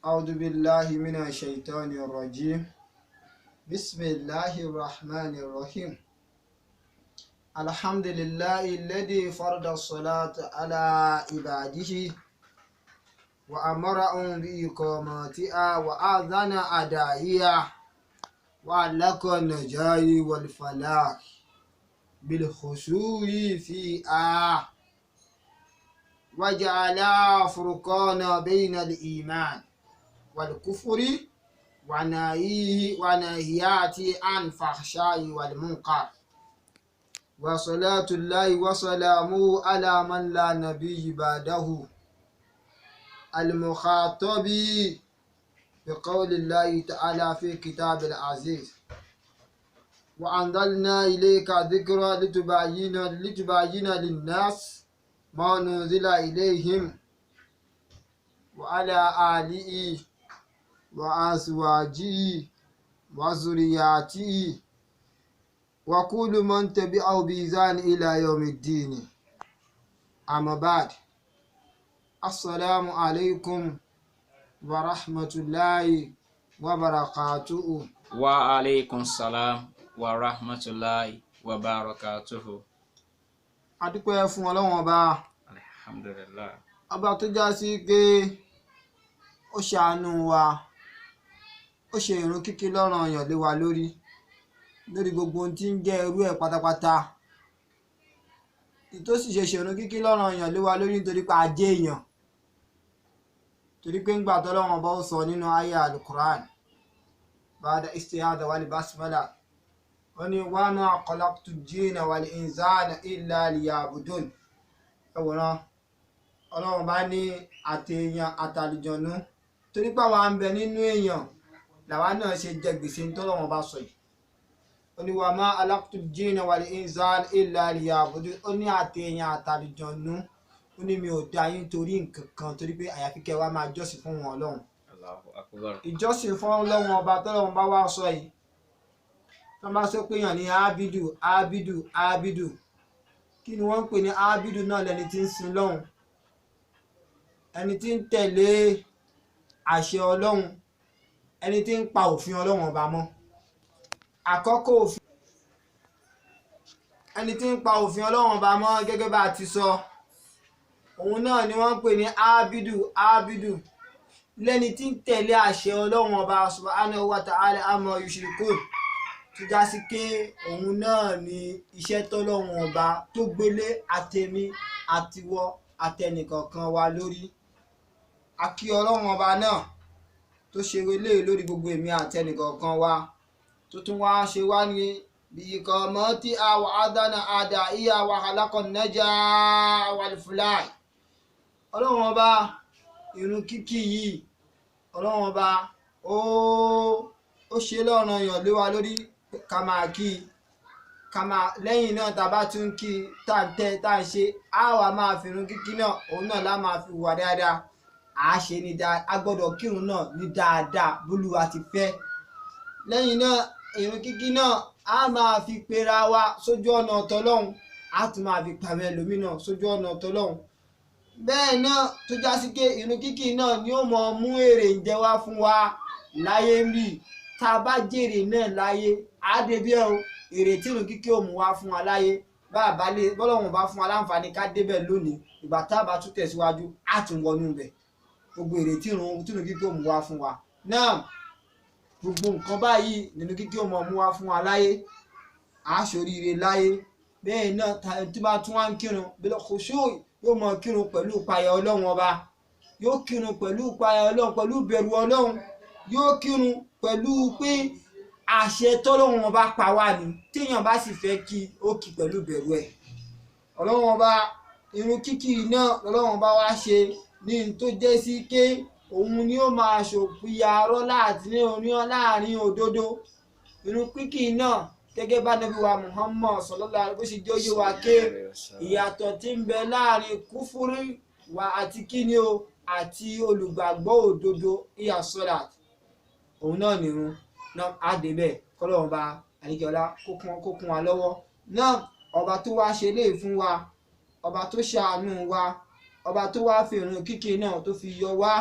أعوذ بالله من الشيطان الرجيم بسم الله الرحمن الرحيم الحمد لله الذي فرض الصلاة على عباده وأمرهم بإقامتها وأذن أدائها وعلق النجاة والفلاح بالخشوع فيها وجعل فرقانا بين الإيمان والكفر ونهيات عن الفحشاء والمنكر وصلاة الله وسلامه على من لا نبي بعده المخاطب بقول الله تعالى في كتاب العزيز وأنزلنا إليك ذكرى لتبين للناس ما نزل إليهم وعلى آله وأزواجه وذرياته وكل من تبعه بإحسان إلى يوم الدين أما بعد السلام عليكم ورحمة الله وبركاته. وعليكم السلام ورحمة الله وبركاته. A dúpẹ́ fún Ọlọ́run Ọba. Alhamdulillah. Ọba tó já sí pé ó ṣàánú wa, ó ṣe ìrun kíkí lọ́ranyàn lé wa lórí gbogbo ohun tí ń jẹ́ irú ẹ̀ pátápátá. Ìtó sì ṣe ìrun kíkí lọ́ranyàn lé wa lórí nítorí pé a jẹ́ èèyàn. Torí pé ńgbà t'Ọlọ́run Ọba ó sọ nínú àyá al-Qur'an ba'da istihada wal basmala ó ní wa ma khalaqtu jinna wal insana illa liya'budun. Ẹ̀wòrán Ọlọ́run bá ní àtèèyàn àtàlùjọ̀nú torí pé àwa ń bẹ nínú èèyàn làwa náà ṣe jẹ gbèsè t'Ọlọ́run bá sọ yìí. Ó ní wa ma khalaqtu jinna wal insana illa liya'budun. Ó ní àtèèyàn àtàlùjọ̀nú ó ní mi ò dá yín torí nǹkan kan torí pé àyàfi kẹ́ wá máa jọ́sìn fún wọn Ọlọ́run. Allahu Akbar. Ìjọ́sìn fún Ọlọ́run Ọba t'Ọlọ́run bá wá sọ yìí tó bá sọ pé èèyàn ní ábídù kí ni wọ́n ń pè ní ábídù náà? Lẹni tí ń sin lọ́hùn, ẹni tí ń tẹ̀lé àṣẹ Ọlọ́run, ẹni tí ń pa òfin Ọlọ́run Ọba mọ́. Àkọ́kọ́ òfin ẹni tí ń pa òfin Ọlọ́run Ọba mọ́ gẹ́gẹ́ bá a ti sọ òun náà ni wọ́n ń pè ní ábídù lẹ́ni tí ń tẹ̀lé àṣẹ Ọlọ́run Ọba subhanahu wa ta'ala amma yushrikun tó já sí pé òun náà ni iṣẹ́ t'Ọlọ́run Ọba tó gbélé àtẹ̀mí àtiwọ́ àtẹnìkọ̀ọ̀kan wa lórí. A kí Ọlọ́run Ọba náà tó ṣe relé lórí gbogbo èmi àtẹnìkọ̀ọ̀kan wa tó tún wá ṣe wá ní bí ikọ̀ mọ́ tí a wà á dáná àdá ìyá wa alákọ̀ nẹ́jà wàlúfúláì. Ọlọ́run Ọba ìrun kíkí yìí Ọlọ́run Ọba ó ṣe lọ́ranyàn lé wa lórí ká máa kí lẹ́yìn náà tá a bá tún kí tá à ń tẹ́ tá à ń ṣe á wà máa fi ìrun kíkí náà òun náà lá máa fi wà dáadáa. À á ṣe ní dáadáa, a gbọ́dọ̀ kírun náà ní dáadáa bólúwa ti fẹ́. Lẹ́yìn náà ìrun kíkí náà á máa fi pera wa sójú ọ̀nà t'Ọlọ́run, á tún máa fi pàmò ẹlòmíràn sójú ọ̀nà t'Ọlọ́run. Bẹ́ẹ̀ náà tó já sí pé ìrun kíkí náà ni ó mọ mú èrè ń jẹ wá fún wa láyé ń bì. Tá a bá jèrè náà láyé á débí ẹ̀ o. Èrè tí ìrun kíkí ò mú wá fún wa láyé bọ́lọ́run bá fún wa láǹfààní ká débẹ̀ lónìí, ìgbà tá a bá tún tẹ̀síwájú á tún wọnú bẹ̀. Gbogbo èrè tí ìrun kíkí ò mú wá fún wa náà, gbogbo nǹkan báyìí nínú kíkí ò mọ mú wá fún wa láyé, á ṣoríire láyé. Bẹ́ẹ̀ náà tí bá tún wá ń kírun bil khushu' yóò mọ kírun pẹ̀lú ìpayà Ọlọ́run Ọba, yóò kírun pẹ̀lú ìpayà Ọlọ́run, pẹ̀lú ìbẹ̀rù Ọlọ́run, yóò kírun pẹ̀lú pé àṣẹ t'Ọlọ́run Ọba pa wá ni. Téèyàn bá sì fẹ́ kí ó kí pẹ̀lú ìbẹ̀rù ẹ̀. Ọlọ́run Ọba ìrun kíkí náà Ọlọ́run Ọba wá ṣe ní tó jẹ́ sí pé òun ni ó máa ṣòpinya arọ́ láàrin òdodo. Ìrun kíkí náà gẹ́gẹ́ bá Nábì wa Muhammad sallallahu alaihi wasallam bó ṣe jẹ́ wa ké ìyàtọ̀ tí ń bẹ láàrin kúfúrú wa àti kíni o àti olùgbàgbọ́ òdodo ìyà sọ́làt òun náà nìrun náà á débẹ̀ k'Ọlọ́run bá àníkẹ́ọ́lá kó kún wa lọ́wọ́ náà. Ọba tó wá ṣe léè fún wa, ọba tó ṣàánú wa, ọba tó wá fi ìrun kíkí náà tó fi yọ wá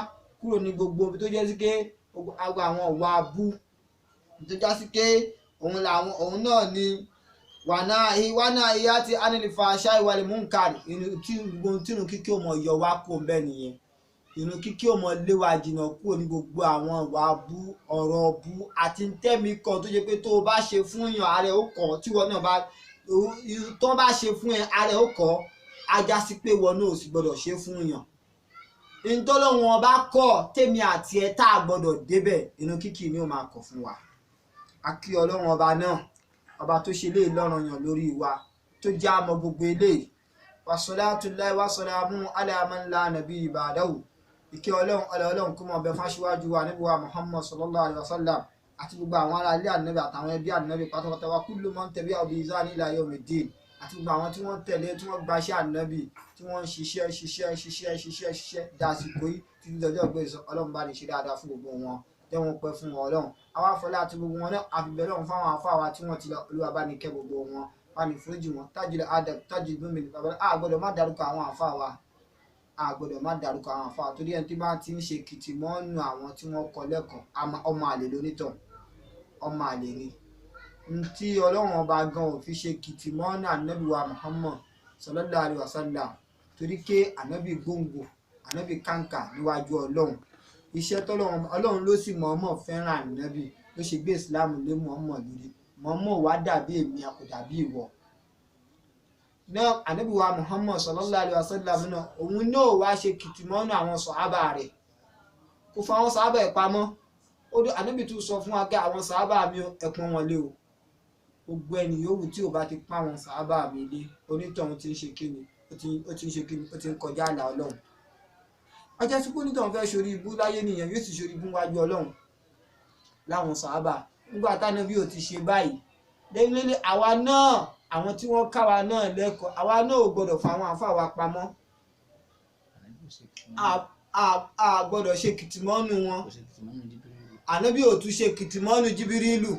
kúrò ní gbogbo ibi tó jẹ́ sí pé agbo àwọn ọ̀wà abú tó já sí pé òun náà ni wàná ìyá ti anilifa aṣá ìwàlẹ̀ múnkàrí tínú kíkí ò mọ̀ yọ wá kó bẹ́ẹ̀ nìyẹn inú kíkí ò mọ̀ lé wa jìnnà kúrò ní gbogbo àwọn ìwà abú ọ̀rọ̀ abú àti tẹ́mi kan tó jẹ́ pé tó o bá ṣe fún yàn ààrẹ ó kọ́ tí wọn náà tó bá ṣe fún ẹ ààrẹ ó kọ́ ajá sí pé wọn náà ò sì gbọdọ̀ ṣe fún yàn ntọ́lọ́wọ́n bá kọ́ tèmi àti ẹ tá a gbọdọ̀ débẹ̀ inú kíkì ni ó máa kọ̀ fún wa a kí ọlọ́run ọba náà ọba tó ṣe léè lọ́ranyàn lórí wa tó já mọ́ gbogbo eléyìí wassalatullahi wassalamu ala man la nabiyya ba'dahu ìkẹ́ ọlọ́run kó mọ̀ bẹ fáṣíwájú wa níbi wa Muhammad sallallahu alaihi wasallam àti gbogbo àwọn ará ilé ànábì àtàwọn ẹbí ànábì pátápátá wa kullu man tabi'a bi izani ila yawmiddin àti gbogbo àwọn tí wọ́n tẹ̀lé tí wọ́n gbaṣẹ́ ànábì tí wọ́n ń ṣiṣẹ́ dásìkò yìí títí dọjọ́ ìgbé ìsọ ọlọ́run bá lè ṣe dáadáa fún gbogbo wọn tẹ́ wọ́n pẹ́ fún wọn ọlọ́run àwa afọlá àti gbogbo wọn náà àfibẹ̀ lọ́run fáwọn afáwa tí wọ́n ti lọ Olúwa bá ní kẹ́ gbogbo wọn bá ní foríjì wọn Tajul Adab Tajul Mumin bàbá a gbọ́dọ̀ má dárúkọ àwọn afáwa torí ẹni tí bá ti ń ṣe kìtìmọ́nù àwọn tí wọ́n kọ lẹ́kọ̀ọ́ ọmọ àlè lónítọ̀ ọmọ àlè ni tí ọlọ́run ọba gan ò fi ṣe kìtìmọ́nù ànábì wa Muhammad sallallahu alaihi wasallam torí pé ànábì gbòǹgbò ànábì kàǹkà níwájú ọlọ́run iṣẹ́ ọlọ́run ló sì mọ̀ọ́mọ̀ fẹ́ràn ànábì ló ṣe gbé Islam lé mọ̀ọ́mọ̀ lórí mọ̀ọ́mọ̀ wá dàbí èmi kò dàbí ìwọ náà ànábì wa Muhammad sallallahu alaihi wasallam náà òun náà wá ṣe kìtìmọ́nù àwọn sàhábà rẹ̀ kò fa àwọn sàhábà ẹ̀ pamọ́ ànábì tún sọ fún wa pé àwọn sàhábà mi ẹ̀pọ̀n wọn lé o gbogbo ẹni yòówù tí ò bá ti pa àwọn sàhábà mi lé onítọ̀hún ti ń ṣe kíni ó ti ń kọjá àlà ọlọ́run ajá sí pé onítọ̀hún fẹ́ ṣorí ibú láyé nìyẹn yóò sì ṣorí ibú wájú ọlọ́run láwọn sàhábà nígbà tánábì ò ti ṣe báyìí lẹ́lẹ́lẹ́ àwa náà àwọn tí wọ́n káwa náà lẹ́kọ̀ọ́ àwa náà ò gbọ́dọ̀ fa àwọn àfáà wa pamọ́ a gbọ́dọ̀ ṣe kìtìmọ́nù wọn ànábì ò tún ṣe kìtìmọ́nù Jibirilu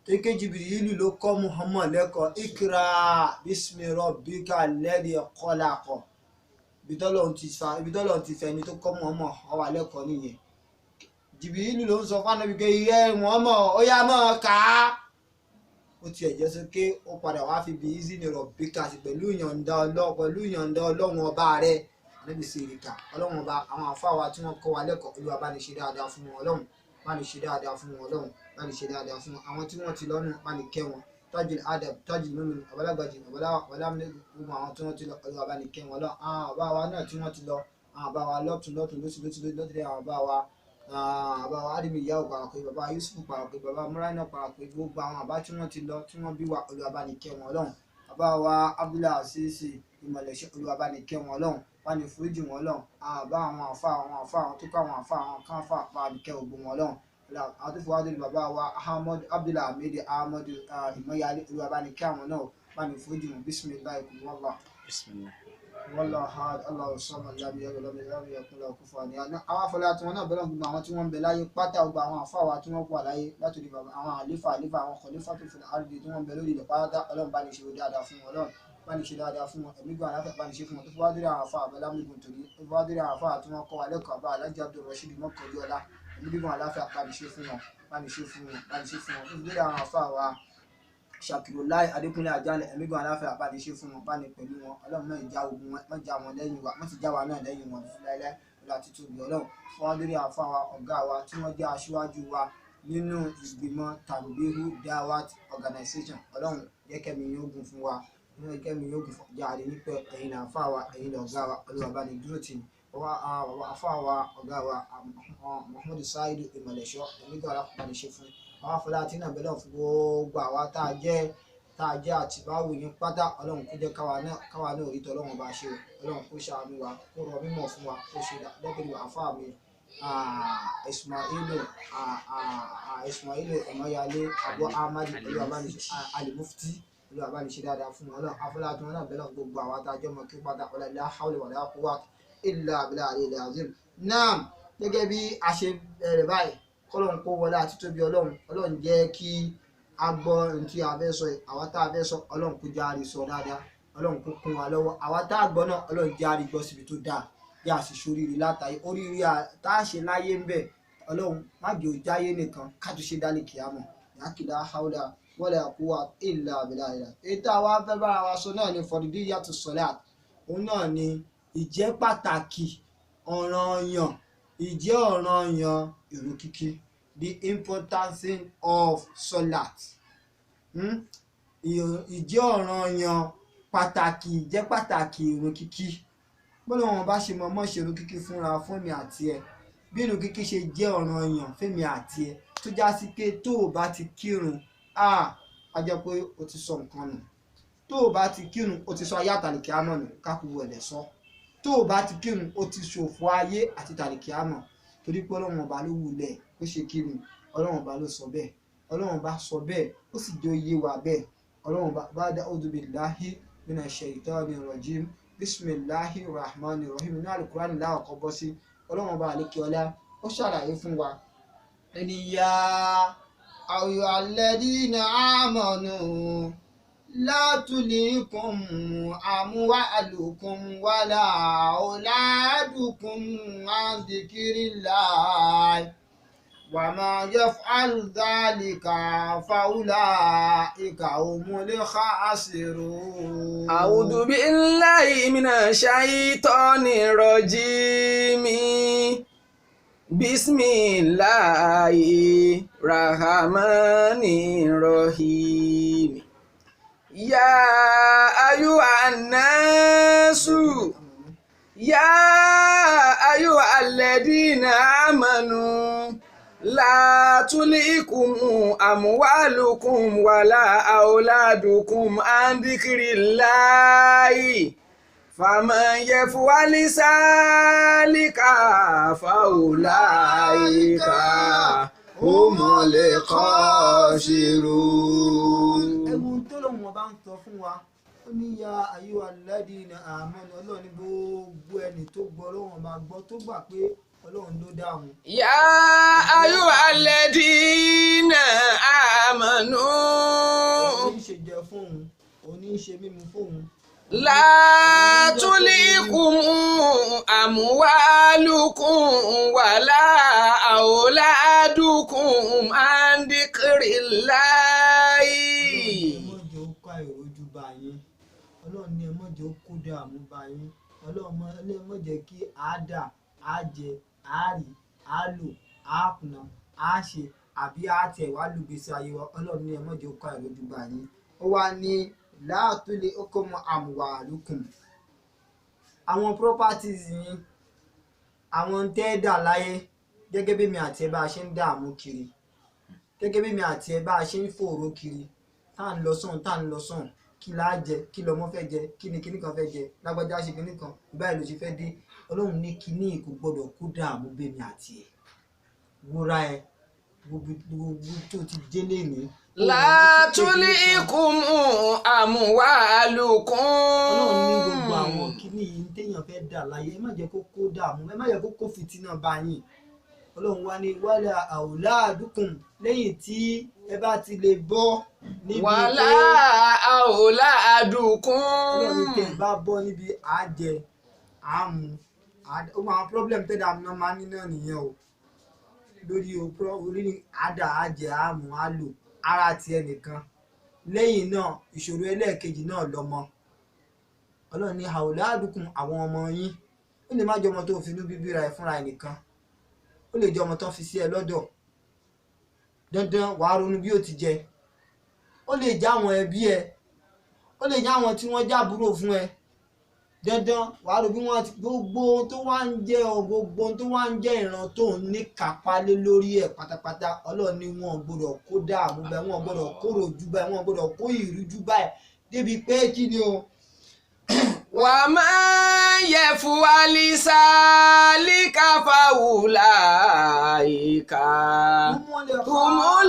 kéèké Jibirilu ló kọ́ Muhammad lẹ́kọ̀ọ́ ikra bismi rabbika alladhi khalaqa ibi tọ́lọ̀ ti fẹ́ ni tó kọ́ Muhammad ọwà lẹ́kọ̀ọ́ nìyẹn Jibirilu ló ń sọ fún ànábì pé ìyẹ́ Muhammad ó yá mọ́ ká ó tiẹ̀ jẹ́ sí pé ó padà wá fi bí izini rabbika sí pẹ̀lú ìyọ̀ǹda ọlọ́run ọba rẹ̀ ànábì sí ìrìkà ọlọ́run ọba àwọn àfáà wa tí wọ́n kọ́ wa lẹ́kọ̀ọ́ Olúwa bá ní ṣe dáadáa fún wọn ọlọ́run bá ní ṣe dáadáa fún wọn ọlọ́run bá ní ṣe dáadáa fún àwọn tí wọ́n ti lọ́nà bá ní kẹ́ wọn Tajul Adab Tajul Mumin ọ̀bọ̀lágbàjì ọ̀bọ̀lámúlẹ̀ gbogbo àwọn tí wọ́n ti lọ Olúwa bá ní kẹ́ wọn lọ àwọn àbá wa náà tí wọ́n ti lọ àwọn àbá wa lọ́tún lọ́tún àwọn àbá wa adimi ìyá òpàràpẹ bàbá Yusuf pàràpẹ bàbá Muraina pàràpẹ gbogbo àwọn àbá tí wọ́n ti lọ tí wọ́n bí wa Olúwa bá ní kẹ́ wọn ọlọ́run àbá wa Abdullahi Asisi ìmọ̀lẹ́ṣẹ́ Olúwa bá ní kẹ́ wọn ọlọ́run bá ní foríjì wọn ọlọ́run àbá àwọn àfa àwọn tó kọ́ àwọn àfa àwọn kan fà bá ní kẹ́ gbogbo wọn ọlọ́run àtúfọwádìí bàbá wa Abdullahi Ahmed Ahmadu ìmọ̀yálé Olúwa bá ní kẹ́ àwọn náà bá ní foríjì wọn bisimilayi kùnúwàlá wallahu ahad Allahu samad lam yalid walam yakun lahu kufuwan ahad àwọn afọlẹ́ àti wọn náà bẹ̀rẹ̀ gbogbo àwọn tí wọ́n ń bẹ láyé pátá gbogbo àwọn àfáwà tí wọ́n wà láyé látòdì bàbá àwọn àlífà àwọn kọ̀lífà tó fi àrùbí tí wọ́n ń bẹ lórí ilẹ̀ pátá ọlọ́run bá ní ṣe dáadáa fún wọn ọlọ́run bá ní ṣe dáadáa fún wọn ẹ̀mí gbọ́n aláfẹ́ bá ní ṣe fún wọn tó fi wá dúró àwọn àfáà abẹ́lámúlùkùn tòní tó fi wá dúró àwọn àfáà tí wọ́n kọ́ wa lẹ́kọ̀ọ́ àbá alájà Abdul Rasheed mọ́kànlélọ́ ọlá ẹ̀mí gbọ́n aláfẹ́ bá ní ṣe fún wọn bá ní ṣe fún wọn tó fi dúró àwọn àfáà wa Shakirulai Adékúnlé Àjàlẹ̀ ẹ̀mí gbọ́n aláfẹ́ àbáde ṣe fún wọn bá ní pẹ̀lú wọn ọlọ́run náà ìjà ogun wọn má já wọn lẹ́yìn wa má sì já wa náà lẹ́yìn wọn láíláí ọlá títóbi ọlọ́run fún wọn lórí àfáà wa ọ̀gá wa tí wọ́n jẹ́ aṣíwájú wa nínú ìgbìmọ̀ Tanbihu Dawat Organization ọlọ́run jẹ́ kẹ́mi yóò gùn fún wa nínú kẹ́mi yóò gùn fún jáde nípa ẹ̀yin àfáà wa ẹ̀yin lọ̀gá wa Olúwa bá ní dúró tì àfáà wa ọ̀gá wa Muhammadu Saidu ìmọ̀lẹ́ṣọ́ ẹ̀mí gbọ́n aláfẹ́ bá ní ṣe fún àwọn afọláàtì náà bẹ̀rẹ̀ fún gbogbo àwa tá a jẹ́ àtìbáwò yín pátá ọlọ́run kó jẹ́ káwa náà rí tọ́lọ́run bá ṣe ọlọ́run kó ṣàánú wa kó rọ mímọ̀ fún wa kó ṣe lẹ́gbẹ̀rẹ̀ àfáà mi Ismailu Ọmọyalé Abu Ahmad Olúwa bá ní Al-Mufti Olúwa bá ní ṣe dáadáa fún wọn ọlọ́run afọláàtì wọn náà bẹ̀rẹ̀ gbogbo àwa tá a jẹ́ mọ́ kí pátá la hawla wala quwwata illa billahi al-azim náà gẹ́gẹ́ bí a ṣe bẹ̀rẹ̀ báyìí kọ́lọ́run kó wọlé àti tóbi ọlọ́run jẹ́ kí a gbọ́ ohun tí a fẹ́ sọ àwa tá a fẹ́ sọ ọlọ́run kó járe sọ dáadáa ọlọ́run kó kún wa lọ́wọ́ àwa tá a gbọ́ náà ọlọ́run járe gbọ́ síbi tó dáa bí a sì ṣoríire látàyè oríire tá a ṣe láyé ń bẹ̀ ọlọ́run má jẹ́ ó jáyé nìkan ká tún ṣe dálé kíámọ̀ lákìlá haúlá wala quwwata illa billah. èyí tá a wá fẹ́ bára wa sọ náà ni fardiyatu salat, òun náà ni ìjẹ́ pàtàkì ọ̀ranyàn ìrun kíkí, the importance of salat. ìjẹ́ ọ̀ranyàn ìjẹ́ pàtàkì ìrun kíkí. bọ́lá wọn bá ṣe mọ́ ṣe ìrun kíkí fún mi àti ẹ, bí ìrun kíkí ṣe jẹ́ ọ̀ranyàn fẹ́mi àti ẹ tó já sí pé tó o bá ti kírun a jẹ́ pé o ti sọ nǹkan nù. tó o bá ti kírun o ti sọ ayé àtàlìkì àmọ́ nù kákúrú ẹ̀lẹ́ sọ. tó o bá ti kírun o ti ṣòfò ayé àti tàlìkì àmọ́, torí pé ọlọ́run ọba ló wulẹ̀ ó ṣe kírun, ọlọ́run ọba ló sọ bẹ́ẹ̀, ọlọ́run ọba sọ bẹ́ẹ̀ ó sì jẹ́ oyé wa bẹ́ẹ̀. ọlọ́run ọba ba'da a'udhu billahi minash shaitanir rajim bismillahir rahmanir rahim ní Al-Qur'ani láwọn kan bọ́ sí. ọlọ́run ọba àlékè ọlá ó ṣàlàyé fún wa ẹni yá ayyuhalladhina amanu la tulhikum amwalukum wala auladukum an dhikrillah wa man yaf'al dhalika fa ulaika humul khasirun. A'udhu billahi minash shaitanir rajim. Bismillahir rahmanir rahim. Ya ayyuhan nasu alladhina amanu la tulhikum amwalukum wala auladukum an dhikrillahi faman yaf'al zalika faulaika humul khasirun. ẹ̀wọ̀n tó lòun ọba ń sọ fún wa ó ní ya ayyuhalladhina amanu, ọlọ́run ní gbogbo ẹni tó gbọ́ ọlọ́run ọba gbọ́ tó gbà pé ọlọ́run ló dá òun. Ya ayyuhalladhina amanu. òun ní í ṣe jẹ fóun, òun ní í ṣe mímu fóun. La tulhikum amwalukum wala auladukum an dhikrillahi. ọlọ́run ní ẹ má jẹ́ ó kó dààmú bá yín, ọlọ́run ní ẹ má jẹ́ kí àádà àjẹ àárí àlò àápùnà àṣe àbí àtẹ̀ wá lùgbèsè ayé wa, ọlọ́run ní ẹ má jẹ́ ó kó àìrójú bá yín. ó wá ní la tulhikum amwalukum, àwọn properties yín, àwọn tẹ́ẹ̀dà láyé, gẹ́gẹ́ bí mi àti ẹ bá a ṣe ń dààmú kiri, gẹ́gẹ́ bí mi àti ẹ bá a ṣe ń fòró kiri, tá à ń lọ sàn kí láá jẹ, kí lọmọ fẹ́ jẹ, kí ni kíní kan fẹ́ jẹ, lágbájá ṣe kíní kan báyìí ló ṣe fẹ́ dé. ọlọ́run ní kíní kò gbọ́dọ̀ kó dààmú bẹ́mi àti ẹ̀. wúra ẹ gbogbo tó ti délé ní. La tulhikum amwalukum. ọlọ́run ní gbogbo àwọn kíní yìí ń téèyàn fẹ́ dà láyé, ẹ má jẹ́ kó kó dààmú, ẹ má jẹ́ kó kó fìtínà bá yín. ọlọ́run wá ní wala auladukum, lẹ́yìn tí ẹ bá ti lè bọ́ níbi wala auladukum. ọlọ́run tẹ̀ bá bọ́ níbi àjẹ àmú ó máa problem tẹ́lẹ̀ àmú náà máa ní náà nìyẹn o, lórí orí àdá àjẹ àmú àlò ara ti ẹnìkan. lẹ́yìn náà ìṣòro ẹlẹ́ẹ̀kejì náà lọ́mọ. ọlọ́run ní auladukum, àwọn ọmọ yín, ó lè má jẹ́ ọmọ tó fi inú bíbí ra ẹ̀ fúnra ẹnìkan, ó lè jẹ́ ọmọ tó fi sí ẹ lọ́dọ̀, dandan wàá ronú bí ó ti jẹ. ó lè jẹ́ àwọn ẹbí ẹ, ó lè jẹ́ àwọn tí wọ́n jábúrò fún ẹ, dandan wàá ro bí wọ́n ti gbogbo tó wá ń jẹ́ ìran tó ń ní kápá lé lórí ẹ̀ pátápátá. ọlọ́run ní wọn gbọ́dọ̀ kó dààmú báyìí, wọn gbọ́dọ̀ kó ròjú báyìí, wọn gbọ́dọ̀ kó ìrújú báyìí, débi pé kí ni o. Wa man yaf'al zalika faulaika humul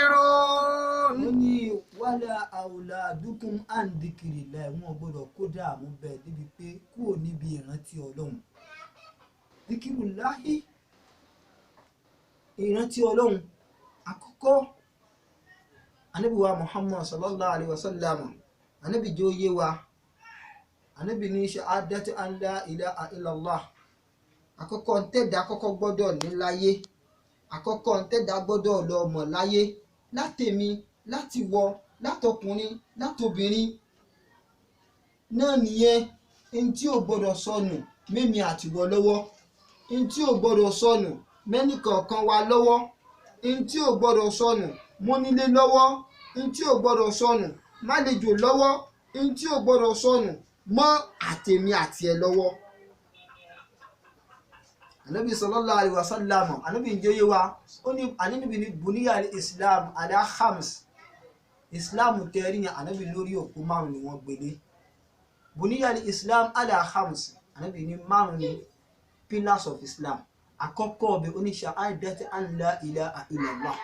khasirun. ó ní wala auladukum an dhikrillah, wọn gbọ́dọ̀ kó dààmú bẹ́ẹ̀ débi pé kúrò níbi ìrántí ọlọ́run. dhikrullahi, ìrántí ọlọ́run àkọ́kọ́. ànábì wa Muhammad sallallahu alaihi wasallam, ànábì jẹ́ ó yé wa ànábì ní shahadatu an la ilaha illallah àkọ́kọ́ ntẹ́dà àkọ́kọ́ gbọ́dọ̀ ní láyé àkọ́kọ́ ntẹ́dà gbọ́dọ̀ lọ mọ̀ láyé látèmi láti wọ látọkùnrin látobìnrin náà nìyẹn ẹni tí ò gbọ́dọ̀ sọnù mímí àtiwọ́ lọ́wọ́ ẹni tí ò gbọ́dọ̀ sọnù mẹ́nìkọ̀ọ̀kan wa lọ́wọ́ ẹni tí ò gbọ́dọ̀ sọnù mọ́nílé lọ́wọ́ ẹni tí ò gbọ́dọ̀ sọnù málejò lọ́wọ́ ẹni tí ò gbọ́dọ̀ sọnù mọ́ àtèmi àti ẹ lọ́wọ́. Ànábì sallallahu alaihi wasallam ànábì ń jẹ́ yé wa ó ní ànábì ní buniya islam ala khams islam tẹ́rí yẹn ànábì lórí òkú márùn ni wọ́n gbélé buniya islam ala khams ànábì ní márùn ni pillars of islam àkọ́kọ́ ọbẹ̀ oníṣà àìdẹ́tẹ̀ an la ilaha illallah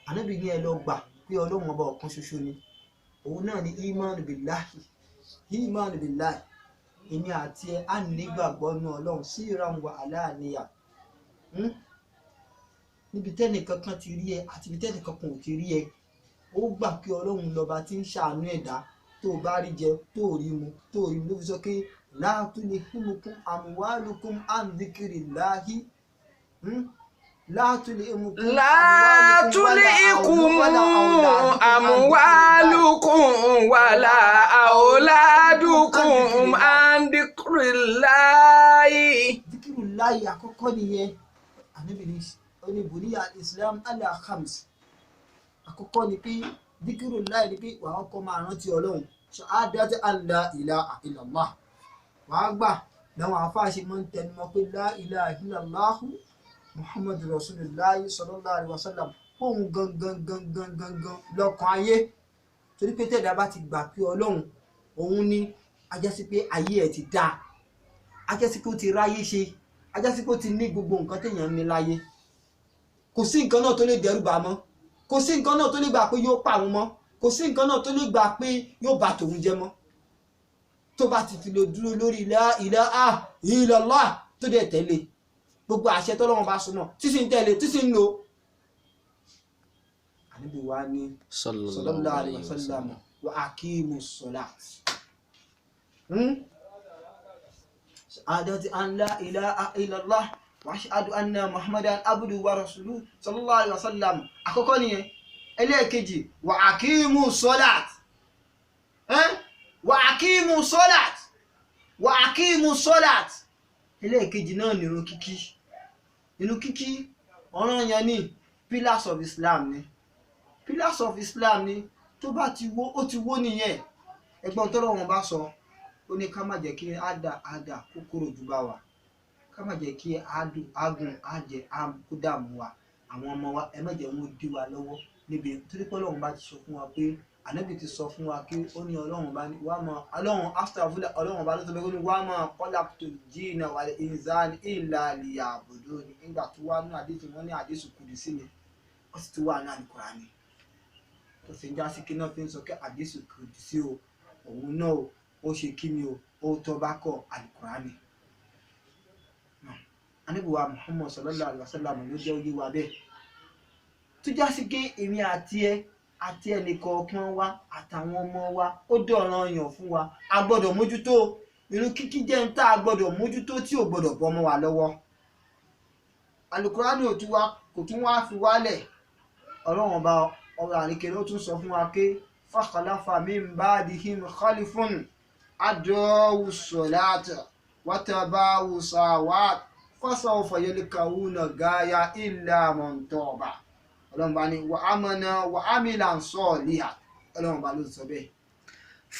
ànábì ní ẹ lọ gbà pé ọlọ́run ọba ọ̀kan ṣoṣo ni òun náà ni imanu billahi èmi àti ẹ á nígbàgbọ́ nú ọlọ́run sí ìrànwọ́ aláàníyà níbi tẹ́nìkan kan ti rí ẹ àti ibi tẹ́nìkan kan ò ti rí ẹ ó gbà pé ọlọ́run lọ́ba tí ń ṣàánú ẹ̀dá tó bá rí jẹ tó rí mu ló fi sọ pé la tulhikum amwalukum an dhikrillahi لا تلئكم أموالكم ولا أولادكم عن ذكر الله. ذكر الله àkọ́kọ́ nìyẹn ànábì ní oníbùníyà islam ala khams àkọ́kọ́ ni pé díkìrù láì ni pé wàá kọ́ máa rántí ọlọ́run ṣahadatu an la ilaha illallah wàá gbà láwọn afáàṣe máa ń tẹnumọ́ pé la ilaha illallah muhammadu rasulillah sallallahu alaihi wasallam fóun gangan lọ́kàn ayé torí pé tẹ̀dá bá ti gbà pé ọlọ́run òun ni ajásí pé ayé ẹ̀ ti dáa ajásí pé ó ti ráyé ṣe ajásí pé ó ti ní gbogbo nǹkan téèyàn ní láyé kò sí nǹkan náà tó lè dẹ́rù bà mọ́ kò sí nǹkan náà tó lè gbà pé yóò pa òun mọ́ kò sí nǹkan náà tó lè gbà pé yóò bà tòun jẹ́ mọ́ tó bá ti fi lè dúró lórí la ilaha illallah tó dẹ̀ tẹ̀lé gbogbo àṣẹ tọ́lọ́run bá sọ náà tí sì ń tẹ̀lé tí sì ń lò. Ànábì wa ní sallallahu alaihi wasallam wa aqimus salat. Shahadati an la ilaha illallah wa ashhadu anna muhammadan abduhu wa rasuluhu sallallahu alaihi wasallam àkọ́kọ́ nìyẹn. Ẹlẹ́ẹ̀kejì wa aqimus salat. Wa aqimus salat. Wa aqimus salat. Ẹlẹ́ẹ̀kejì náà ni ìrun kíkí ọ̀ranyàn ni pillars of islam ni tó bá ti wó ó ti wó nìyẹn ẹgbọ́n tọ́lọ́ wọn bá sọ ó ní ká má jẹ́ kí àdà kòkòrò jù bá wa ká má jẹ́ kí àgùn àjẹ kó dààmú wa àwọn ọmọ wa ẹ má jẹ́ wọn dí wa lọ́wọ́ níbi torí pé Ọlọ́run bá ti sọ fún wa pé ànábì ti sọ fún wa pé ó ní ọlọ́run bá ní wàá mọ ọlọ́run astaghfirullah ọlọ́run bá ló sọ pé ó ní wàá mọ khalaqtul jinna wal insa illa liya'budun nígbà tó wà ní àdéhùn wọn ní àdéhùn kùdùsí ni ó sì ti wà ní Al-Qur'ani tó fi ń já sí kí náà fi ń sọ pé àdéhùn kùdùsí o òun náà ó ṣe kí ni o ó tọ́ bá kọ Al-Qur'ani. Ànábì wa Muhammad sallallahu alaihi wasallam ló jẹ́ oyé wa bẹ́ẹ̀ tó já sí pé èmi àti ẹnìkọ̀ọ̀kan wa àtàwọn ọmọ wa ó dọ̀ranyàn fún wa a gbọ́dọ̀ mójútó ìrun kíkí jẹ́ ń tá a gbọ́dọ̀ mójútó tí ò gbọ́dọ̀ bọ́ mọ́ wa lọ́wọ́. Al-Qur'ani kò tún wá fi wálẹ̀ ọlọ́run ọba ọ̀rọ̀ àríkèrè ó tún sọ fún wa pé fa khalafa min ba'dihim khalifun ada'u ssalata wa taba'u shahawat fasawfa yalqawna ghayya illa man taba ọlọ́run bá ní wà á mọ̀nà wà á mìlàn salihan ọlọ́run bá ló sọ bẹ́ẹ̀.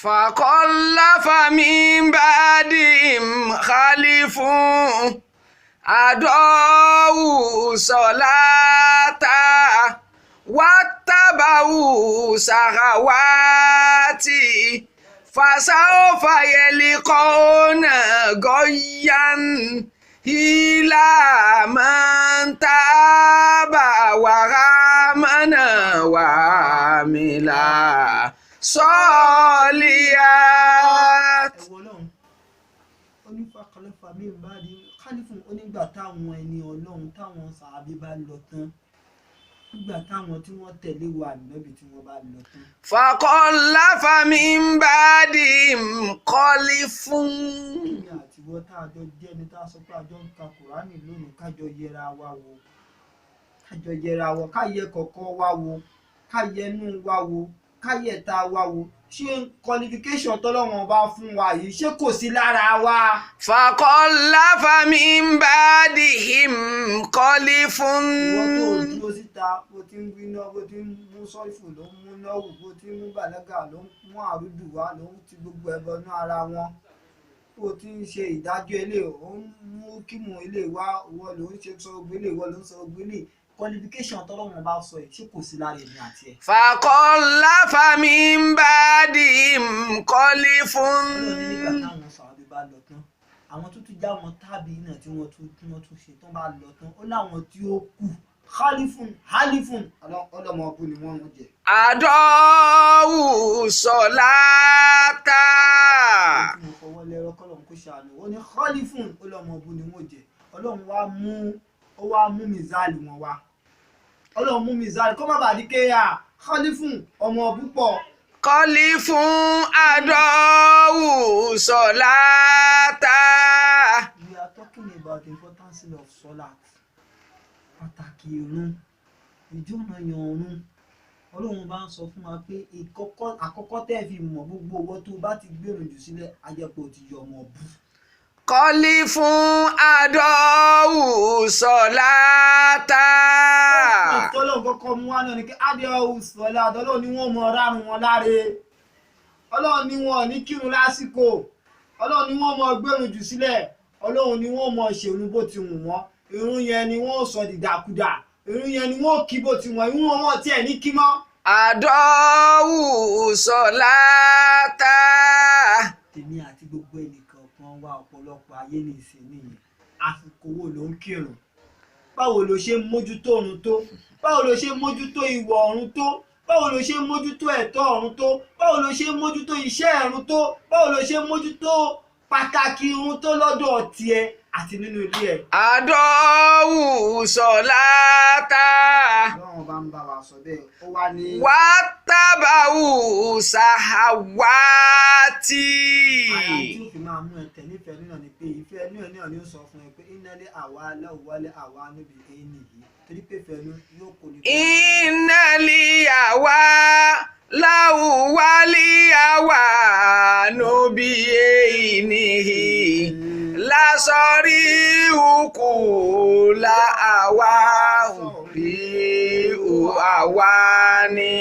Fakhallafa min ba'dihim khalifun ada'u salata wattaba'u shahawati fasawfa yalqawna ghayyan illa man taba wa amana wa amila salihat. Ọlọ́run ó ní fakhallafa min ba'dihim khalifun onígbà táwọn ẹni ọlọ́run táwọn sàábé bá lọ tán nígbà táwọn tí wọ́n tẹ̀lé wa ànábì tí wọ́n bá lọ tán. fakọ́láfà min ba'dihim khalifun. èmi àti wọ́n tá a jọ jẹ́ ẹni tá a sọ pé a jọ ń ka kùránì lónìí kájọ yẹra wa wò ká yẹ kọ̀ọ̀kan wa wò ká yẹ inú wa wò ká yẹ ta wa wò ṣé qualification tọ́lọ́wọ́n bá fún wa yìí ṣé kò sí lára wa. fakọ́láfà min ba'dihim khalifun. ìwọ́n tó dúró síta bó ti ń gbiná bó ti ń mú sọ́ọ̀fù ló ń mú náwó bó ti ń mú bàlágà ló ń mú àrùdù wá ló ń ti gbogbo ẹbọ ní ara wọn bó ti ń ṣe ìdájọ́ ilé ò ń mú kímù ilé wá ìwọ ló ń ṣe sọ gbélé ìwọ ló ń sọ gbélé qualification tọ́lọ́wọ́n bá sọ yìí ṣé kò sí lára èmi àti ẹ̀. fakọ́láfà min ba'dihim khalifun. ọlọ́run nígbà táwọn sàábé bá lọ tán àwọn tó tún já wọn tábì náà tí wọ́n tún ṣe tán bá lọ tán ó láwọn tí ó kù halifun ọlọ́mọ ọbú ni wọ́n ń jẹ. àdọ́wù sọ̀láta. tí mo fọwọ́ lẹ́rọ kọ́lọ́run kó ṣàánú ó ní halifun ọlọ́mọ ọbú ni wọ́n jẹ ọlọ́run wá mú mizali wọn wá ọlọ́run mú mizali kó má bàa di kéèyà halifun ọmọ ọbú pọ̀. khalifun àdọ́wù sọ̀láta. We are talking about the importance of solat. Pàtàkì ìrun ìjọ́nàyàn ọ̀run ọlọ́run bá ń sọ fún wa pé àkọ́kọ́ tẹ́ fi mọ̀ gbogbo owó tó bá ti gbèrò jù sílẹ̀ ajẹ́pọ̀ ti yọ ọmọ bú. khalifun àdọ́wù sọ̀láta. ọlọ́run kọ́kọ́ mú wá náà ni kí adéhùn sọ̀lá ọlọ́run ni wọ́n mọ rárun wọn láre ọlọ́run ni wọ́n ní kírun lásìkò ọlọ́run ni wọ́n mọ gbèrò jù sílẹ̀ ọlọ́run ni wọ́n mọ ṣèrun bó ti wù wọ́n irun yẹn ni wọ́n sọ dìdàkudà irun yẹn ni wọ́n kí bó ti wọ́n irun wọn tiẹ̀ ní kí mọ́. àdọ́wù sọ̀láta. tèmi àti gbogbo ẹnìkan kan wá ọ̀pọ̀lọpọ̀ ayé ní ìsìn nìyẹn àsìkò wo ló ń kírun báwo ló ṣe ń mójútó ọ̀run tó báwo ló ṣe ń mójútó ìwọ̀ ọ̀run tó báwo ló ṣe ń mójútó ẹ̀tọ́ ọ̀run tó báwo ló ṣe ń mójútó iṣẹ́ ẹ̀run tó báwo ló ṣe ń mójútó pàtàkì irun tó lọ́dọ̀ tiẹ̀ àti nínú ilé ẹ̀. àdọ́wù sọ̀láta. ọlọ́run bá ń bá wa sọ bẹ́ẹ̀ ó wá ní. wàtábàwù sàhàwátì. ara tí ó fi máa mú ẹ tẹ̀lé ìfẹ́ náà ni pé ìfẹ́ náà ni ó sọ fún ẹ pé ìnáwó àwa aláwọ̀wálé àwa níbi ẹ̀yìn nìyí torí pé ìfẹ́ yóò kó ní. ìnàlí àwa láwùwálé àwa níbi ẹ̀yìn nìyí lásọrí òkú la àwa òbí àwa ni.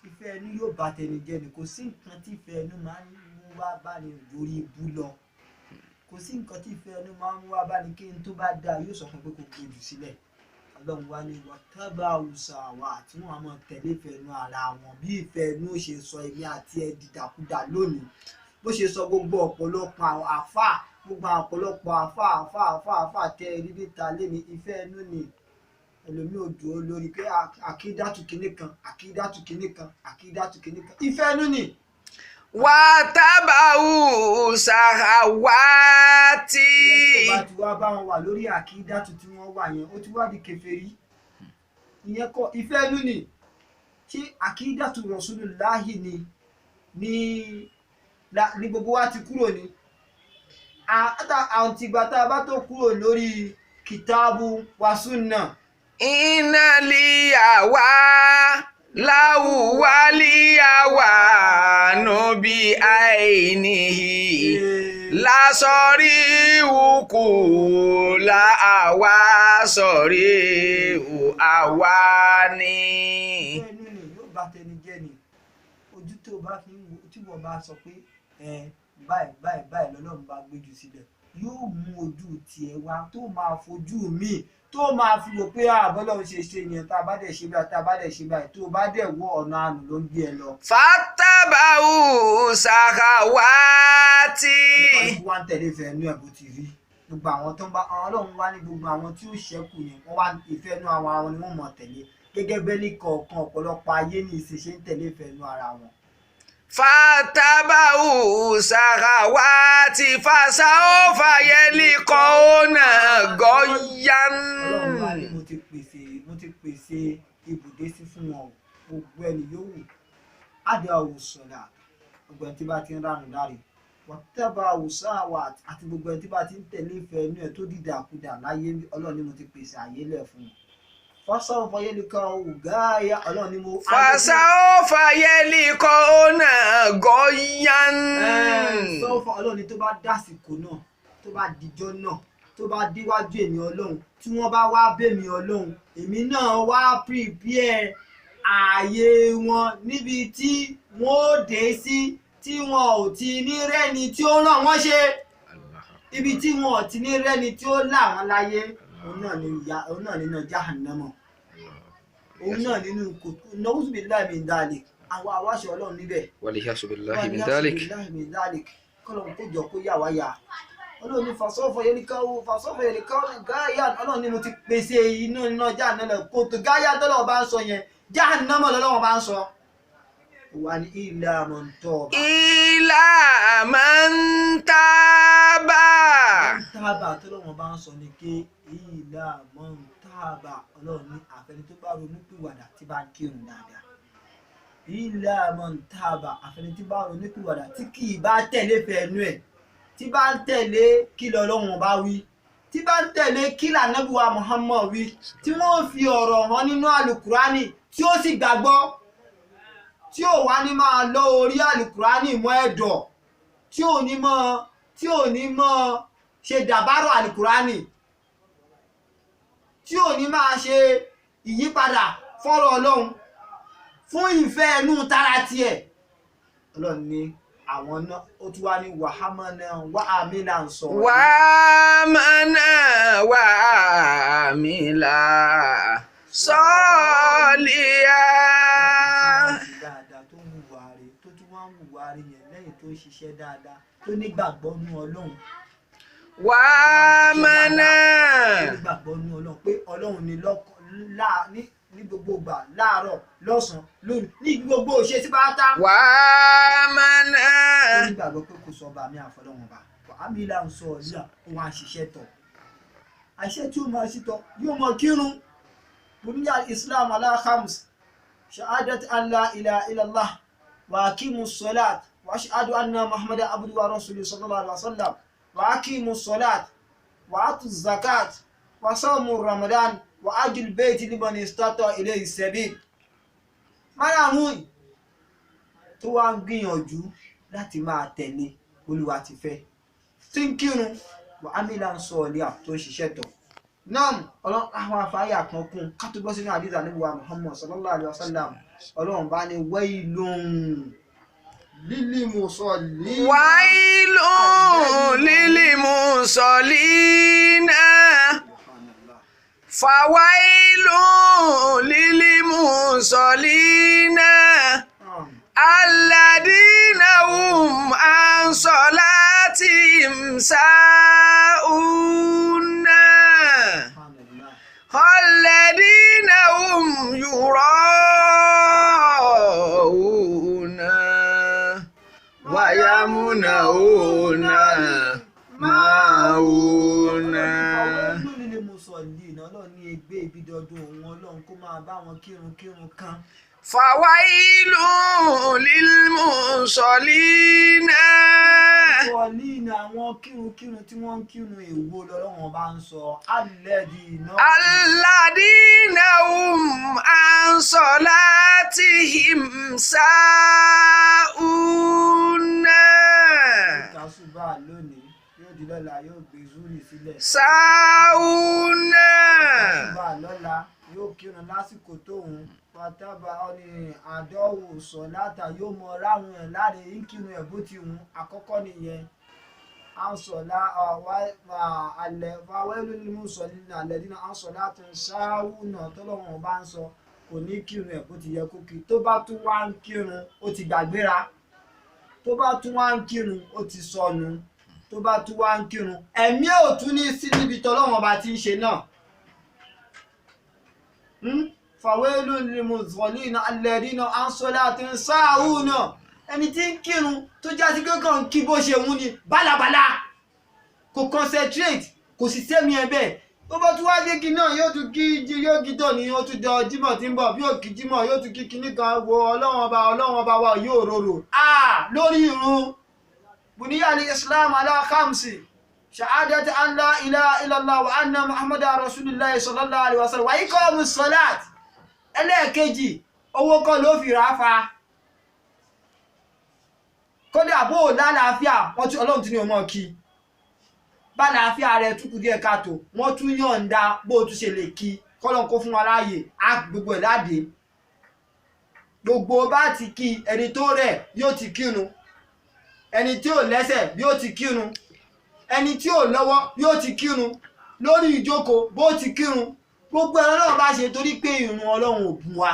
ìfẹ́ inú yóò bá tẹni jẹ́ ni kò sí nǹkan tí ìfẹ́ inú máa ń mú wá bá ní lórí ibú lọ kò sí nǹkan tí ìfẹ́ inú máa ń mú wá bá ní kí n tó bá dáa yóò sọ fún pé kò gbèjù sílẹ̀ ọlọ́run wá ní wàtábà àwùsà àwa tí wọ́n á máa tẹ̀lé ìfẹ́ inú ara wọn bí ìfẹ́ inú ó ṣe sọ èmi àti ẹ dìdàkudà lónìí bó ṣe sọ gbogbo ọ̀pọ̀lọpọ̀ àfà tẹ ẹrí níta léni ìfẹ́ inú ni ẹlòmíì ò dúró lórí pé àkídàtù kìíní kan ìfẹ́ inú ni. wàtábàwù sàhàwátì. ìyẹn tó bá ti wá bá wọn wà lórí àkídàtù tí wọ́n wà yẹn ó ti wá di kèfèrí ìyẹn kọ́ ìfẹ́ inú ni ṣé àkídàtù Rasulullahi ní gbogbo wa ti kúrò ní àtìgbà tá a bá tó kúrò lórí kìtàbù wa súnà. ìnàlí àwa láwùwálé àwa níbi àìníhì lásọrí òkú la àwa sọrí àwa ni. ẹnu ni yóò bá tẹni jẹ́ ni ojú tó bá fi ń wo tí wọ́n bá sọ pé báyìí lọ́lọ́run bá gbéjú sílẹ̀ yóò mú ojú tiẹ̀ wá tó máa fojú mi tó máa fi wò pé àbọ́lọ́run ṣe yẹn tá a bá dẹ̀ ṣe báyìí tó bá dẹ̀ wọ ọ̀nà àánú ló ń gbé ẹ lọ. fàtàbàwù sàhàwátì. ọlọ́run wá ń tẹ̀lé ìfẹ́ inú ẹ̀ bó ti rí gbogbo àwọn tó ń bá ọlọ́run wá ní gbogbo àwọn tí ó ṣẹ́kù yẹn wọ́n wá ìfẹ́ inú àwọn ni wọ́n mọ̀ tẹ̀lé gẹ́gẹ́ bẹ́ẹ̀ ní kọ̀ọ̀kan ọ̀pọ̀lọpọ̀ ayé ní ìṣẹ̀ṣe ń tẹ̀lé ìfẹ́ inú ara wọn. fàtàbàwù sàhàwátì fàṣàófà yẹlí kọ́ọ̀nà gọ́yán. ọlọ́run wá ní mo ti pèsè ibùdé sí fún wọn gbogbo ẹni yòówù adé àwòsànlá gbogbo ẹni tí bá ti ń ránù láre wàtẹ́bà àwòsàn àti gbogbo ẹni tí bá ti ń tẹ̀lé ìfẹ́ inú ẹ̀ tó dìdàkudà láyé Ọlọ́run ni mo ti pèsè àyè lẹ̀ fún un fọ́sọ́ fọyẹ́lìkọ́ ọ̀gáyà Ọlọ́run ni mo. fasawfa yalikuna gayyan. sọ́fọ̀ Ọlọ́run ni tó bá dásìkò náà tó bá dijọ́ náà tó bá díwájú èmi Ọlọ́run tí wọ́n bá wá bèmí Ọlọ́run èmi náà wá prepare ààyè wọn níbi tí wọ́n ó dé sí tí wọn ò ti ní rẹ́ni tí ó ràn wọ́n ṣe ibi tí wọn ò ti ní rẹ́ni tí ó là wọ́n láyé òun náà nínú jahannama òun náà nínú kòtò na'udhu billahi min dhalik àwọn awáṣọ Ọlọ́run níbẹ̀ waliyasu billahi min dhalik kọ́lọ́n kó jọ kó yà wá yà Ọlọ́run ní fasawfa yalikawna gáyà Ọlọ́run ní mo ti pèsè iná jahannama kòtò gáyà tọ́lọ́ bá ń sọ yẹn jahannama lọ́wọ́ bá ń sọ wà ní illa man taba. illa man taba. tábà tọ́lọ́wọ́ bá ń sọ ní ké illa man taba Ọlọ́run ní àfẹni tó bá ronú pìwàdà tí bá ń kírun dáadáa illa man taba àfẹni tí bá ronú pìwàdà tí kì í bá tẹ̀lé fẹ́ẹ́nu ẹ̀ tí bá ń tẹ̀lé kí l'Ọlọ́run bá wí tí bá ń tẹ̀lé kí l'Ànábì wa Muhammad wí tí wọ́n fi ọ̀rọ̀ hàn nínú àlùkùránì tí ó sì gbàgbọ́ tí ò wá ní máa lọ orí àlùkùránì mọ́ ẹ̀dọ̀ tí ò ní mọ́ ṣe dàbárò àlùkùránì tí ò ní máa ṣe ìyípadà fọ́rọ̀ Ọlọ́run fún ìfẹ́ ẹnu tara tiẹ̀ Ọlọ́run ní àwọn náà ó tún wá ní wàhámánà wàhámílà ń sọ. wàhámánà wàhámílà sọ́ọ̀lìyà. dáadáa tó ń wùwà rẹ̀ tó tún wá ń wùwà rẹ̀ yẹn lẹ́yìn tó ṣiṣẹ́ dáadáa tó nígbàgbọ́ nú Ọlọ́run. wàhámánà. tó nígbàgbọ́ nú Ọlọ́run pé Ọlọ́run ní ní gbogbo ìgbà láàárọ̀ lọ́sàn-án lónìí ní gbogbo òṣè tí bá tá. wàhámánà. ó nígbàgbọ́ pé kò sọ ọba mi àfọlọ́wọn ọba wàhámílà ń sọ ọ̀líà òun àṣìṣe tọ̀ àṣẹ tí ó máa ṣe tọ̀ yóò mọ kírun bùnúyà Islam ala khams shahadat an la ilaha illallah wa aqimu salat wa ashhadu anna Muhammadan abduhu wa rasuluhu sallallahu alaihi wasallam wa aqimu salat wa atu zakat wa sawmu Ramadan wa ajil bayti liman istata ilayhi sabil márààrún tó wá ń gbìyànjú láti máa tẹ̀lé Olúwa ti fẹ́ tí ń kírun wà á mílà ń sọ ọ̀lẹ́ tó ń ṣiṣẹ́ tọ̀ náà àwọn afáyà kan kún ká tó bọ́ sínú àdíjà níbi wa Muhammad sallallahu alaihi wasallam Ọlọ́run bá ní wailun lil musallin wailun lil musallin fawailun lil musallin alladina hum an salatihim sa'una alladina hum yura'una wa yamuna'una ma'una. Ọlọ́run ní ẹgbẹ́ ibi dọdún òun Ọlọ́run kó máa bá wọn kírun kan. fawailun lil musallina. Musallina àwọn kírun tí wọ́n ń kírun èwo lọ́lọ́run bá ń sọ alladina hum an salatihim sa'una. kásùbà lónìí yóò di lọ́la yóò gbé zúrì sílẹ̀. sa'una. kásùbà lọ́la yóò kírun lásìkò tóun pátábà ọ̀nì àdọ́wò sọ̀láta yóò mọ ráhùn ẹ̀ láre ìkírun ẹ̀ bó ti hùn àkọ́kọ́ nìyẹn ansọ̀lá àwẹ́lú ní mùsọ̀lì ní àlẹ́dínà ansọ̀lá tó ń ṣááwùnà tọ́lọ́wọ̀n bá ń sọ kò ní kírun ẹ̀ bó ti yẹ kó kí tó bá tún wá ń kírun ó ti gbàgbéra tó bá tún wá ń kírun ó ti sọnù tó bá tún wá ń kírun ẹ̀mí ò tún ní sí níbi tọ́lọ́wọ̀n bá ti ń ṣe náà. fàwẹ́lú ní mùsọ̀lì ní àlẹ́dínà ansọ̀lá tó ń ṣááwùnà ẹni tí ń kírun tó jásí kankan kí bó ṣe wù ní bálabàlá kò concentrate kò sì sẹ́mi ẹ̀bẹ̀ bó bá tún wá dé kí náà yóò tún kí tó ní ó tún jọ jímọ̀ tí ń bọ̀ bí òkì jímọ̀ yóò tún kí kíní kan wo ọlọ́run ọba wa yóò rorò lórí irun bùníyà ní islam ala khamsi shahadati an la ilaha illallah wa anna muhammadan rasulullah sallallahu alaihi wasallam wa iqamus salat ẹlẹ́ẹ̀kejì owó kọ́ ló fi ráfa kódà bó lálàáfíà wọ́n tún ọlọ́run tún ní ọmọ kí bá làáfíà rẹ̀ túkù díẹ̀ káàtó wọ́n tún yọ̀ǹda bó tún ṣe lè kí kọ́lọ́n kó fún wa láàyè á gbogbo ẹ̀ láde gbogbo bá ti kí ẹni tó rẹ̀ yóò ti kírun ẹni tí ò lẹ́sẹ̀ yóò ti kírun ẹni tí ò lọ́wọ́ yóò ti kírun lórí ìjókòó bó ti kírun gbogbo ẹ̀rọ náà bá ṣe torí pé ìrun ọlọ́run ò bùn wa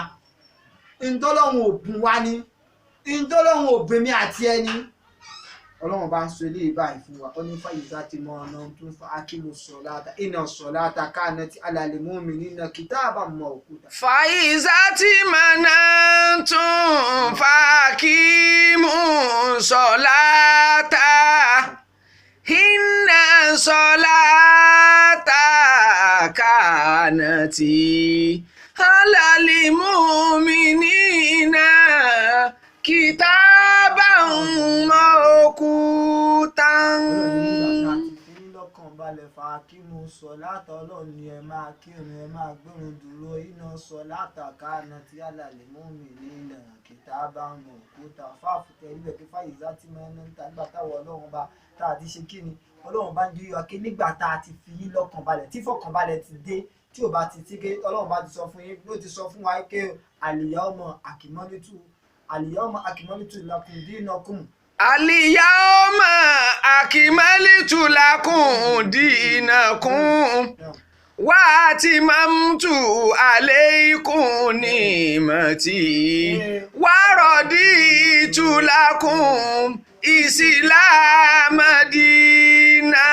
ìntọ́lọ́run ò bùn wa ní ìntọ́lọ́run ò bèmí àti ẹni ọlọ́run bá ń sọ ilé ìbáyìí fún wa ó ní fàyíṣà ti mọ ọ̀nà tó ń fa akílù sọ̀láta iná sọ̀láta káàná tí alàlẹ́ mú mi nínú kìtàbà mọ òkúta. fàyíṣà ti mọ̀nà tún fa akímù sọ̀láta iná sọ̀láta káàná tí alàlẹ́ mú mi nínú kìtàbà mọ òkúta. lọ́kàn balẹ̀ fa kí mo sọ látà ọlọ́run ni ẹ máa kírun ẹ máa gbẹ̀rún dúró iná sọ látà káàná tí alàlẹ́ mú mi nínú kìtàbà mọ òkúta fáfùtẹ̀ ilẹ̀ kí fàyíṣà tí mo ń ta nígbà táwọn ọlọ́run bá tá a ti ṣe kí ni ọlọ́run bá ń di ọkẹ́ nígbà tá a ti fi yín lọ́kàn balẹ̀ tí fọkànbalẹ̀ ti dé tí ò bá ti tí ké ọlọ́run bá ti sọ fún yín ló ti sọ fún wa pé al-yawma akmaltu al-yawma akmaltu lakum dinakum. al-yawma akmaltu lakum dinakum wa atmamtu alaykum ni'mati wa raditu lakum ìsìláàmù dínà.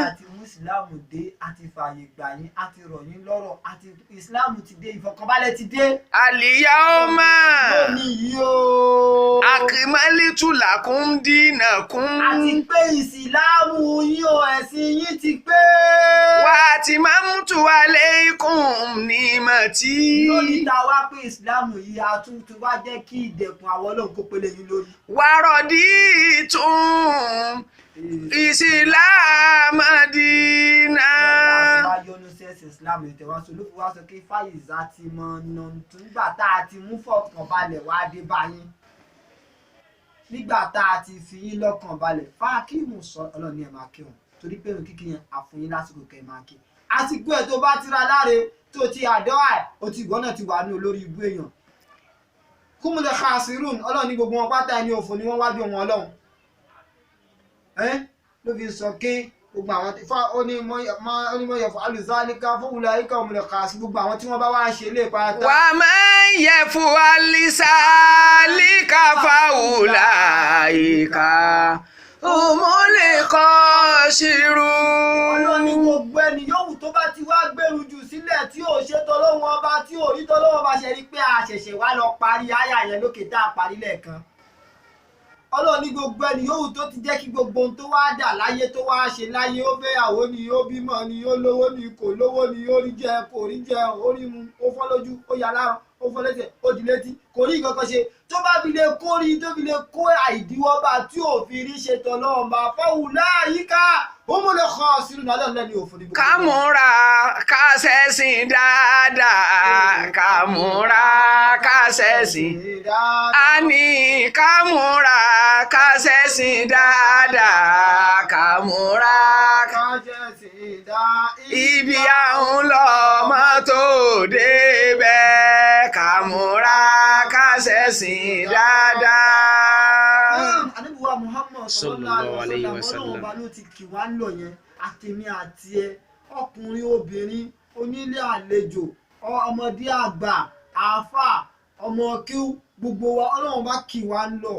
àti ìsìláàmù dé àti fààyè gbà yín àti rọ̀ yín lọ́rọ̀ àti ìsìláàmù ti dé ìfọ̀kànbalẹ̀ ti dé. al-yawma lónìí yìí o. akmaltu lakum dinakum. àti pé ìsìláàmù yín o ẹ̀sìn yín ti pé. wa atmamtu alaykum ni'mati. lónìí tá a wá pé ìsìláàmù yìí a tún wá jẹ́ kí ìdẹ̀kùn àwọn ọlọ́run kó pélé yín lórí. wa raditum ìsìláàmù dínà. bá yọnu sí ẹ̀sìn ìsìláàmù ètò wa sọ ló fi wá sọ pé fàyíṣà ti mọ ọ̀nà nígbà tá a ti mú fọkànbalẹ̀ wá dé báyìí nígbà tá a ti fi yín lọ́kàn balẹ̀ fákímù sọ ọlọ́run ní ẹ̀ máa kírun torí pé òun kíkí yẹn àfúnyín lásìkò kẹ́ ẹ̀ máa kí àsìkò ẹ̀ tó bá tira láre tó ti àdọ́ ẹ̀ ó ti gbọ́n náà ti wà ní olórí ibú èèyàn kúmùlẹ̀ khasirun ọlọ́run ní gbogbo wọn pátá ẹni òfò ni wọ́n wá bí wọn ọlọ́run ló fi sọ pé gbogbo àwọn tí onímọ̀ yẹ̀fọ́ alùzálíkà fóòwúlẹ̀ àyíká òmùlẹ̀ khasirun gbogbo àwọn tí wọ́n bá wá ṣe lè pátá. wà á máa ń yẹ fún alìsálíkà fáwùlà àyíká òmùlẹ̀ khasirun. ọlọ́run ní gbogbo ẹni yòówù tó bá ti wá gbèrú jù sílẹ̀ tí ò ṣe tọ́lọ́wọ́n ọba tí ò rí tọ́lọ́wọ́n ọba ṣe rí pé a ṣẹ̀ṣẹ̀ wá lọ parí àyà yẹn lókè tá a parí lẹ́ẹ̀kan. ọlọ́run ní gbogbo ẹni yòówù tó ti jẹ́ kí gbogbo ohun tó wá dà láyé tó wá ṣe láyé ó fẹ́yàwó ni ó bímọ ni ó lówó ni kò lówó ni ó rí jẹ kò rí jẹ ó rí mu ó fọ́ lójú ó yà lára ó fọ́ lẹ́sẹ̀ ó di létí kò rí nǹkan kan ṣe tó bá fi lè kó rí tó fi lè kó àìdíwọ́ bá tí ò fi rí ṣe tọ́lọ́run bá fáwùlà àyíká ó mú lè kọ́ sínú náà lẹ́ni òfin ní gbogbo. ká múra ká ṣẹ̀sìn dáadáa ká múra ká ṣẹ̀sìn àní ká múra ká ṣẹ̀sìn dáadáa ká múra ká ṣẹ̀sìn dáadáa ibi àwọn lọ́mọ tó débẹ̀ ká múra ká ṣẹ̀sìn dáadáa. Ànábì Muhammad sallallahu alaihi wasallam ọlọ́run bá ló ti kì wá ń lọ yẹn àtèmi àti ẹ ọkùnrin obìnrin onílé àlejò ọmọdé àgbà àáfà ọmọ kíú gbogbo wa ọlọ́run bá kì wá ń lọ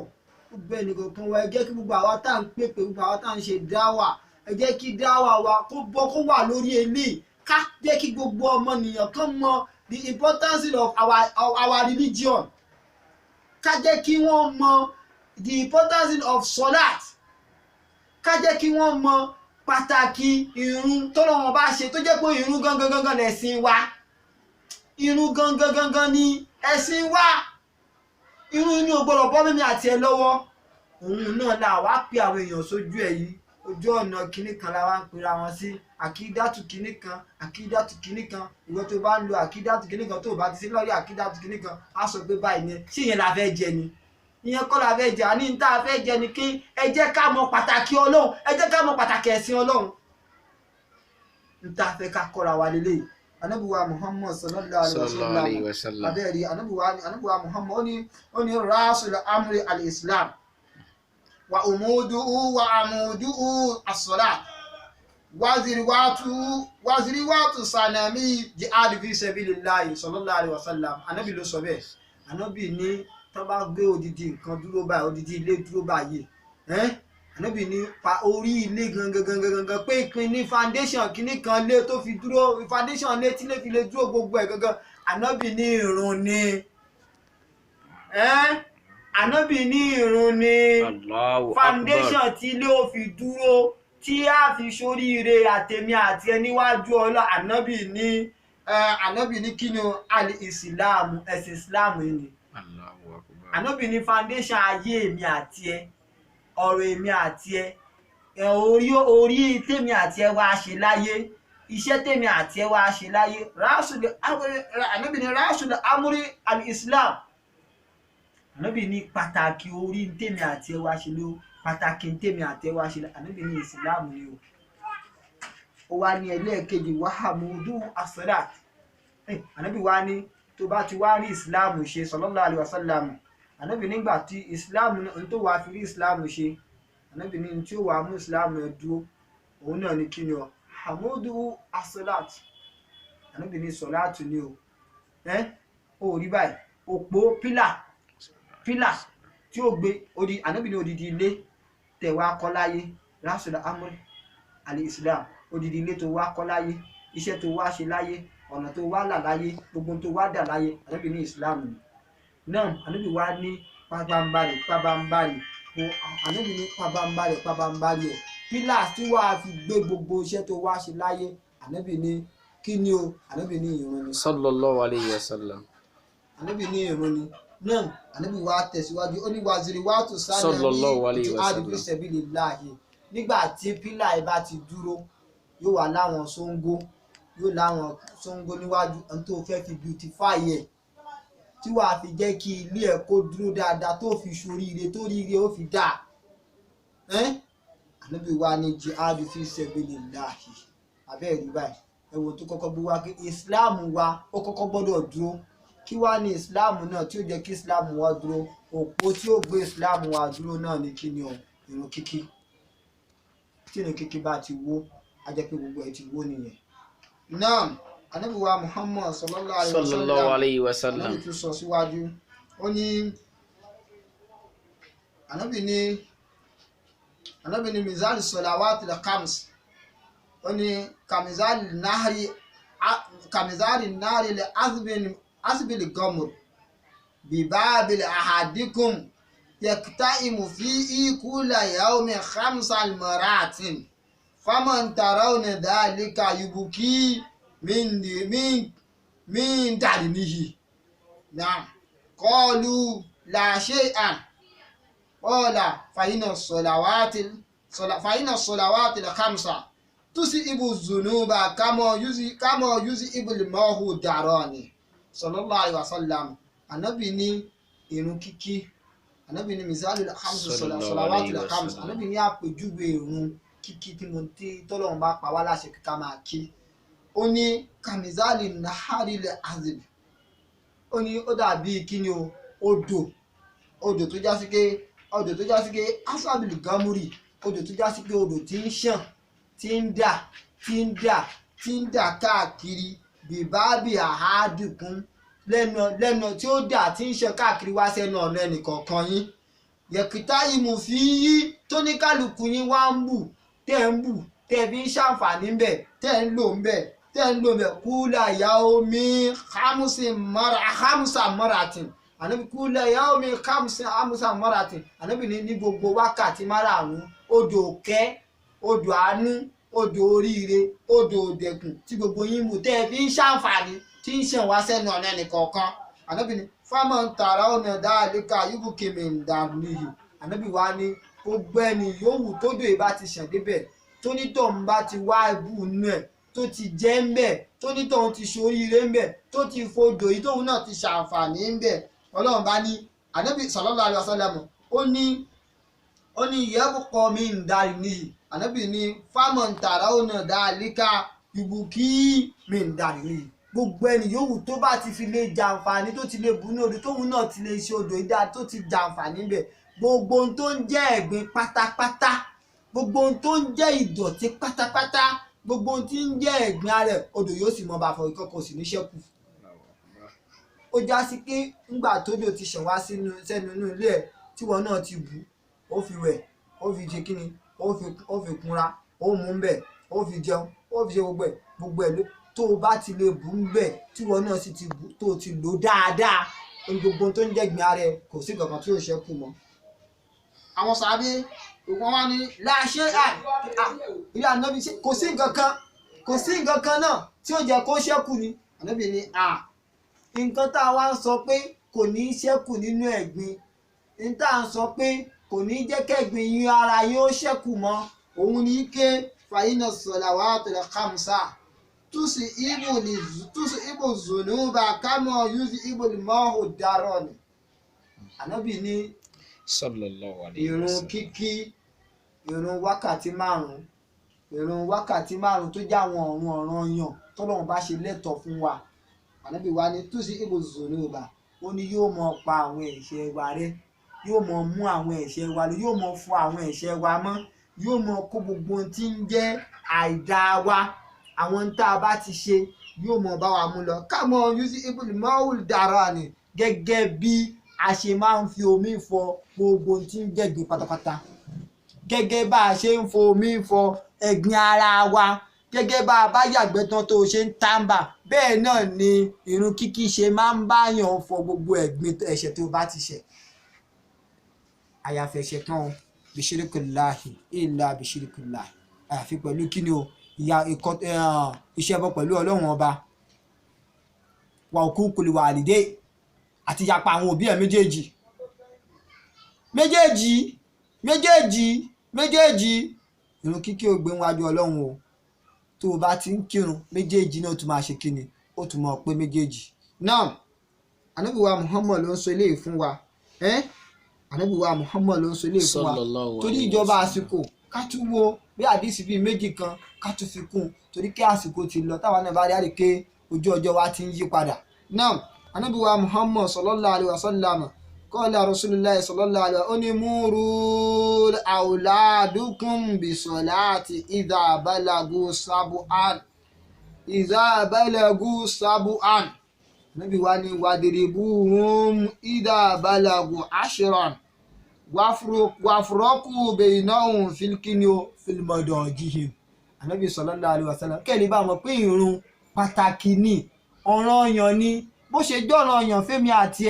gbogbo ẹnìkọ̀ọ̀kan wa ẹ jẹ́ kí gbogbo àwa tá à ń pèpè gbogbo àwa tá à ń ṣe dáwà ẹ jẹ́ kí dáwà wa kó bọ́ kó wà lórí eléyìí ká jẹ́ kí gbogbo ọmọnìyàn kan mọ the importance of our religion ká jẹ́ kí wọ́n mọ the importance of solat ká jẹ́ kí wọ́n mọ pàtàkì ìrun tọ́lọ́run bá ṣe tó jẹ́ pé ìrun gangan lẹ̀sìn wa ìrun gangan ni ẹ̀sìn wa ìrun ni ò gbọ́dọ̀ bọ́ mímí àti ẹ lọ́wọ́ òun náà la wá pé àwọn èèyàn sójú ẹ̀ yìí ojú ọ̀nà kinní kan la wá ń pera wọn sí àkídátù kinní kan àkídátù kinní kan ìwọ tó bá ń lo àkídátù kinní kan tó bá ti sí lórí àkídátù kinní kan á sọ pé báyìí ni ṣé ìyẹn la fẹ́ jẹ ni ìyẹn kọ́ la fẹ́ jẹ àní ní tá a fẹ́ jẹ ni kí ẹ jẹ́ ká mọ pàtàkì ọlọ́run ẹ jẹ́ ká mọ pàtàkì ẹ̀sìn ọlọ́run ní tá a fẹ́ ká kọ́ra wa lélẹ́yìí anabuwa Muhammad sallallahu alaihi wasallam abẹ́rí anabuwa Muhammad ó ní rasul amri al-islam wa umuduhu wa amuduhu as-salat waziriwatu sanami jihad fi sabilillahi sallallahu alaihi wasallam anabi ló sọ bẹ́ẹ̀ anabi ní tó bá gbé odidi nǹkan dúró báyìí odidi ilé dúró báyìí anabi ní pa orí ilé gangan pé ìpín ní foundation kìíní kan lé tó fi dúró foundation lé tí lè fi lè dúró gbogbo ẹ̀ gangan anabi ní ìrun ni anabi ní ìrun ni foundation tí lè ó fi dúró tí a fi ṣoríire àtẹ̀mí àti ẹ níwájú ọlọ́ anabi ní kí ni al-islam ẹ̀sìn islam ni anabi ní foundation ayé èmi àti ẹ ọ̀rọ̀ èmi àti ẹ orí tèmi àti ẹ wá ṣe láyé iṣẹ́ tèmi àti ẹ wá ṣe láyé anabi ní rasul amri al-islam anabi ní pàtàkì orí tèmi àti ẹ wá ṣe ló pàtàkì tèmi àti ẹ wá ṣe anabi ní ìsìláàmù ni ó wá ní ẹlẹ́ẹ̀kejì wàhámùdú as-salat anabi wá ní tó bá ti wá rí ìsìláàmù ṣe sallallahu alaihi wasallam anabi nígbà tí ìsìláàmù ń tó wá fi rí ìsìláàmù ṣe anabi ní tí ó wà mú ìsìláàmù ẹ dúró òun náà ní kíni ọ hamudu as-salat anabi ní sọláàtù ni ó rí báyìí òpó pílà tí ó gbé anabi ní odidi ilé tẹ̀wá kọ́ láyé rasul amri al-islam odidi ilé tó wá kọ́ láyé iṣẹ́ tó wá ṣe láyé ọ̀nà tó wá là láyé gbogbo tó wá dà láyé anabi ní ìsìláàmù ni náà anabi wá ní pabambari anabi ní pabambari ẹ pillars tí wàá fi gbé gbogbo iṣẹ́ tó wá ṣe láyé anabi ní kí ni o anabi ní ìrun ni sallallahu alayhi wa sallam anabi ní ìrun ni náà anabi wá tẹ̀síwájú ó ní waziri wá tó sáré ní àdìbò sabilillahi nígbà tí pílà ẹ bá ti dúró yóò wà láwọn sóńgó níwájú ẹni tó fẹ́ fi beautify ẹ̀ tí wàá fi jẹ́ kí ilé ẹ̀ kó dúró dáadáa tó fi ṣoríire tó ríire ó fi dáa ànábì wa ní jihadu fi sabilillahi abẹ́ẹ̀rí báyìí ẹ̀wò tó kọ́kọ́ bí wá pé islam wa ó kọ́kọ́ gbọ́dọ̀ dúró kí wá ní islam náà tí ó jẹ́ kí islam wa dúró òpó tí ó gbé islam wa dúró náà ní kí ni o ìrun kíkí tí ìrun kíkí bá ti wó a jẹ́ pé gbogbo ẹ̀ ti wó nìyẹn náà ànábì wa Muhammad sallallahu alayhi wa sallam ànábì tún sọ síwájú ó ní ànábì ní mizal salawat al-khams ó ní kamizal nahri li asbil gamur bi babil ahadikum yaktaimu fihi kulla yawmin khamsal maratin faman tarawna dhalika yubuki min darinihi na qalu la shay'an qala fa inna salawati al-khamsa tusibu dhunuba kama yuzi ibul mahu darani sallallahu alaihi wasallam anabi ní ìrun kíkí anabi ní mizalul khamsu salawati al-khams anabi ní àpèjúwe ìrun kíkí tí mo ti tọ́lọ́run bá pa wá láṣẹ kíkà máa kí ó ní kamizali nahari le azib ó ní ó dàbí kíni o odò tó já sí pé asabili gamuri odò tó já sí pé odò tí ń ṣàn tí ń dà káàkiri bíbábì àhádùkún lẹ́nu tí ó dà tí ń ṣàn káàkiri wá sẹ́nu ọ̀nà ẹnìkọ̀ọ̀kan yín yẹ̀kìtá ìmù fi yí tó ní kálukú yín wá ń bù tẹ́ fi ń ṣàǹfààní ń bẹ̀ tẹ́ ń lò ń bẹ̀ kúlà yaomi hamsa maratin ànábì kúlà yaomi hamsa maratin ànábì ní gbogbo wákàtí márààrún odò àánú odò oríire odò òdẹ̀kùn tí gbogbo yín mú tẹ́ ẹ fi ń ṣàǹfààní tí ń ṣàn wá sẹ́nu ọ̀nà ẹnìkọ̀ọ̀kan ànábì ní fámọ́ ń tààrà ọ̀nà dáadéka yúbù kèmí ń dàrú nìyí ànábì wa ní gbogbo ẹni yòówù tódò ìbá ti ṣàn débẹ̀ tónítọ̀hún bá ti wá ibú inú ẹ̀ tó ti jẹ́ ń bẹ̀ tónítọ̀hún ti ṣoríire ń bẹ̀ tó ti fodò yìí tóun náà ti ṣàǹfààní ń bẹ̀ ọlọ́run bá ní ànábì sallallahu alaihi wasallam ó ní yẹ́bùkọ́ mi ń darí nìyí ànábì ní fámọ̀ ń tààrà ọ̀nà dáadéka yúbù kí mi ń darí nìyí gbogbo ẹni yòówù tó bá ti fi lè jàǹfààní tó ti lè bù ní odò tóun náà ti lè ṣe odò ìdá tó ti jàǹfààní ń bẹ̀ gbogbo ohun tó ń jẹ́ ẹ̀gbin pátápátá gbogbo ohun tó ń jẹ́ ìdọ̀tí pátápátá gbogbo ohun tí ń jẹ́ ẹ̀gbin ara ẹ̀ odò yóò sì mọ bá fọ ìkọ̀kọ̀ sí ní ṣẹ́kù. ó já sí pé ńgbà tódò ti ṣàn wá sẹ́nu inú ilé ẹ̀ tí wọn náà ti bù ó fi wẹ̀ ó fi ṣe kíni ó fi kunra ó mú ń bẹ̀ ó fi jẹun ó fi ṣe gbogbo ẹ̀ ló tó o bá ti lè bù ń bẹ̀ tí wọn náà sì ti bù tó o ti lò dáadáa gbogbo tó ń jẹ́ ẹ̀gbin ara ẹ̀ kò sí kankan tí yóò ṣẹ́kù mọ́. àwọn sàbí ìwọ̀n wá ní láṣẹ ìyá ànábì kò sí nǹkan kan náà tí ó jẹ́ kó ṣẹ́kù ni ànábì ní nǹkan tá a wá ń sọ pé kò ní í ṣẹ́kù nínú ẹ̀gbin ní tá a ń sọ pé kò ní í jẹ́ kẹ́gbin yín ara yóò ṣẹ́kù mọ́ òun ní ké fàyínà salawatul khamsa túsì ìbò zunuba kámọ́ yúzi ìbò mọ́hù dárọ̀ ni ànábì ní sallallahu alaihi ìrun wasallam. kíkí ìrun wákàtí márùn tó jẹ́ àwọn ọ̀ranyàn tọ́lọ́run bá ṣe lẹ́tọ̀ọ́ fún wa ànábì wa ní túsì ìbò zunuba ó ní yóò mọ pa àwọn ẹ̀ṣẹ̀ wa rẹ́ yóò mọ mú àwọn ẹ̀ṣẹ̀ wa lọ yóò mọ fọ àwọn ẹ̀ṣẹ̀ wa mọ́ yóò mọ kó gbogbo ohun tí ń jẹ́ àìdá wa àwọn tá a bá ti ṣe yóò mọ bá wa mú lọ kámọ yúsí ibùdó mọ́wùl dára ni gẹ́gẹ́ bí a ṣe máa ń fi omi fọ gbogbo ohun tí ń jẹ́gbin pátápátá gẹ́gẹ́ bá a ṣe ń fọ omi fọ ẹ̀gbin ara wa gẹ́gẹ́ bá a bá yàgbẹ́ tán tó ṣe ń tàǹbà bẹ́ẹ̀ náà ni ìrun kíkí ṣe máa ń báyàn fọ gbogbo ẹ̀gbin ẹ̀ṣẹ̀ tó bá ti ṣẹ̀ àyàfi ẹ̀ṣẹ̀ kan bishirikillahi illa bishirikillahi àyàfi pẹ̀lú kíni o iṣẹ́ bọ́ pẹ̀lú ọlọ́run ọba wà òkú kùlìwà àlìdé àti yapa àwọn òbí ẹ̀ méjèèjì ìrun kíkí ò gbé wájú ọlọ́run o tó o bá ti ń kírun méjèèjì náà tún máa ṣe kíni ó tún máa pé méjèèjì náà ànábì wa Muhammad ló ń sọ eléyìí fún wa ànábì wa Muhammad ló ń sọ eléyìí fún wa torí ìjọba àsìkò ká tún wo bí àdìsí bíi méjì kan ká tún fi kún torí kí àsìkò ti lọ táwa náà bá rí àríké ojú ọjọ́ wa ti ń yí padà náà ànábì wa Muhammad sallallahu alaihi wasallam qala Rasulullah sallallahu alaihi wasallam ó ní múrú auladukum bisolati idha balagu sabu'an ànábì wa ní wadribuhum idha balagu ashran wàfúrọ́kù bainahum fílmọ̀dọ̀ jihim ànábì sallallahu alaihi wasallam kẹ́lẹ́ bá mọ̀ pé ìrun pàtàkì ni ọ̀ranyàn ni bó ṣe jọ̀rọ̀ ọ̀yàn fẹ́mi àti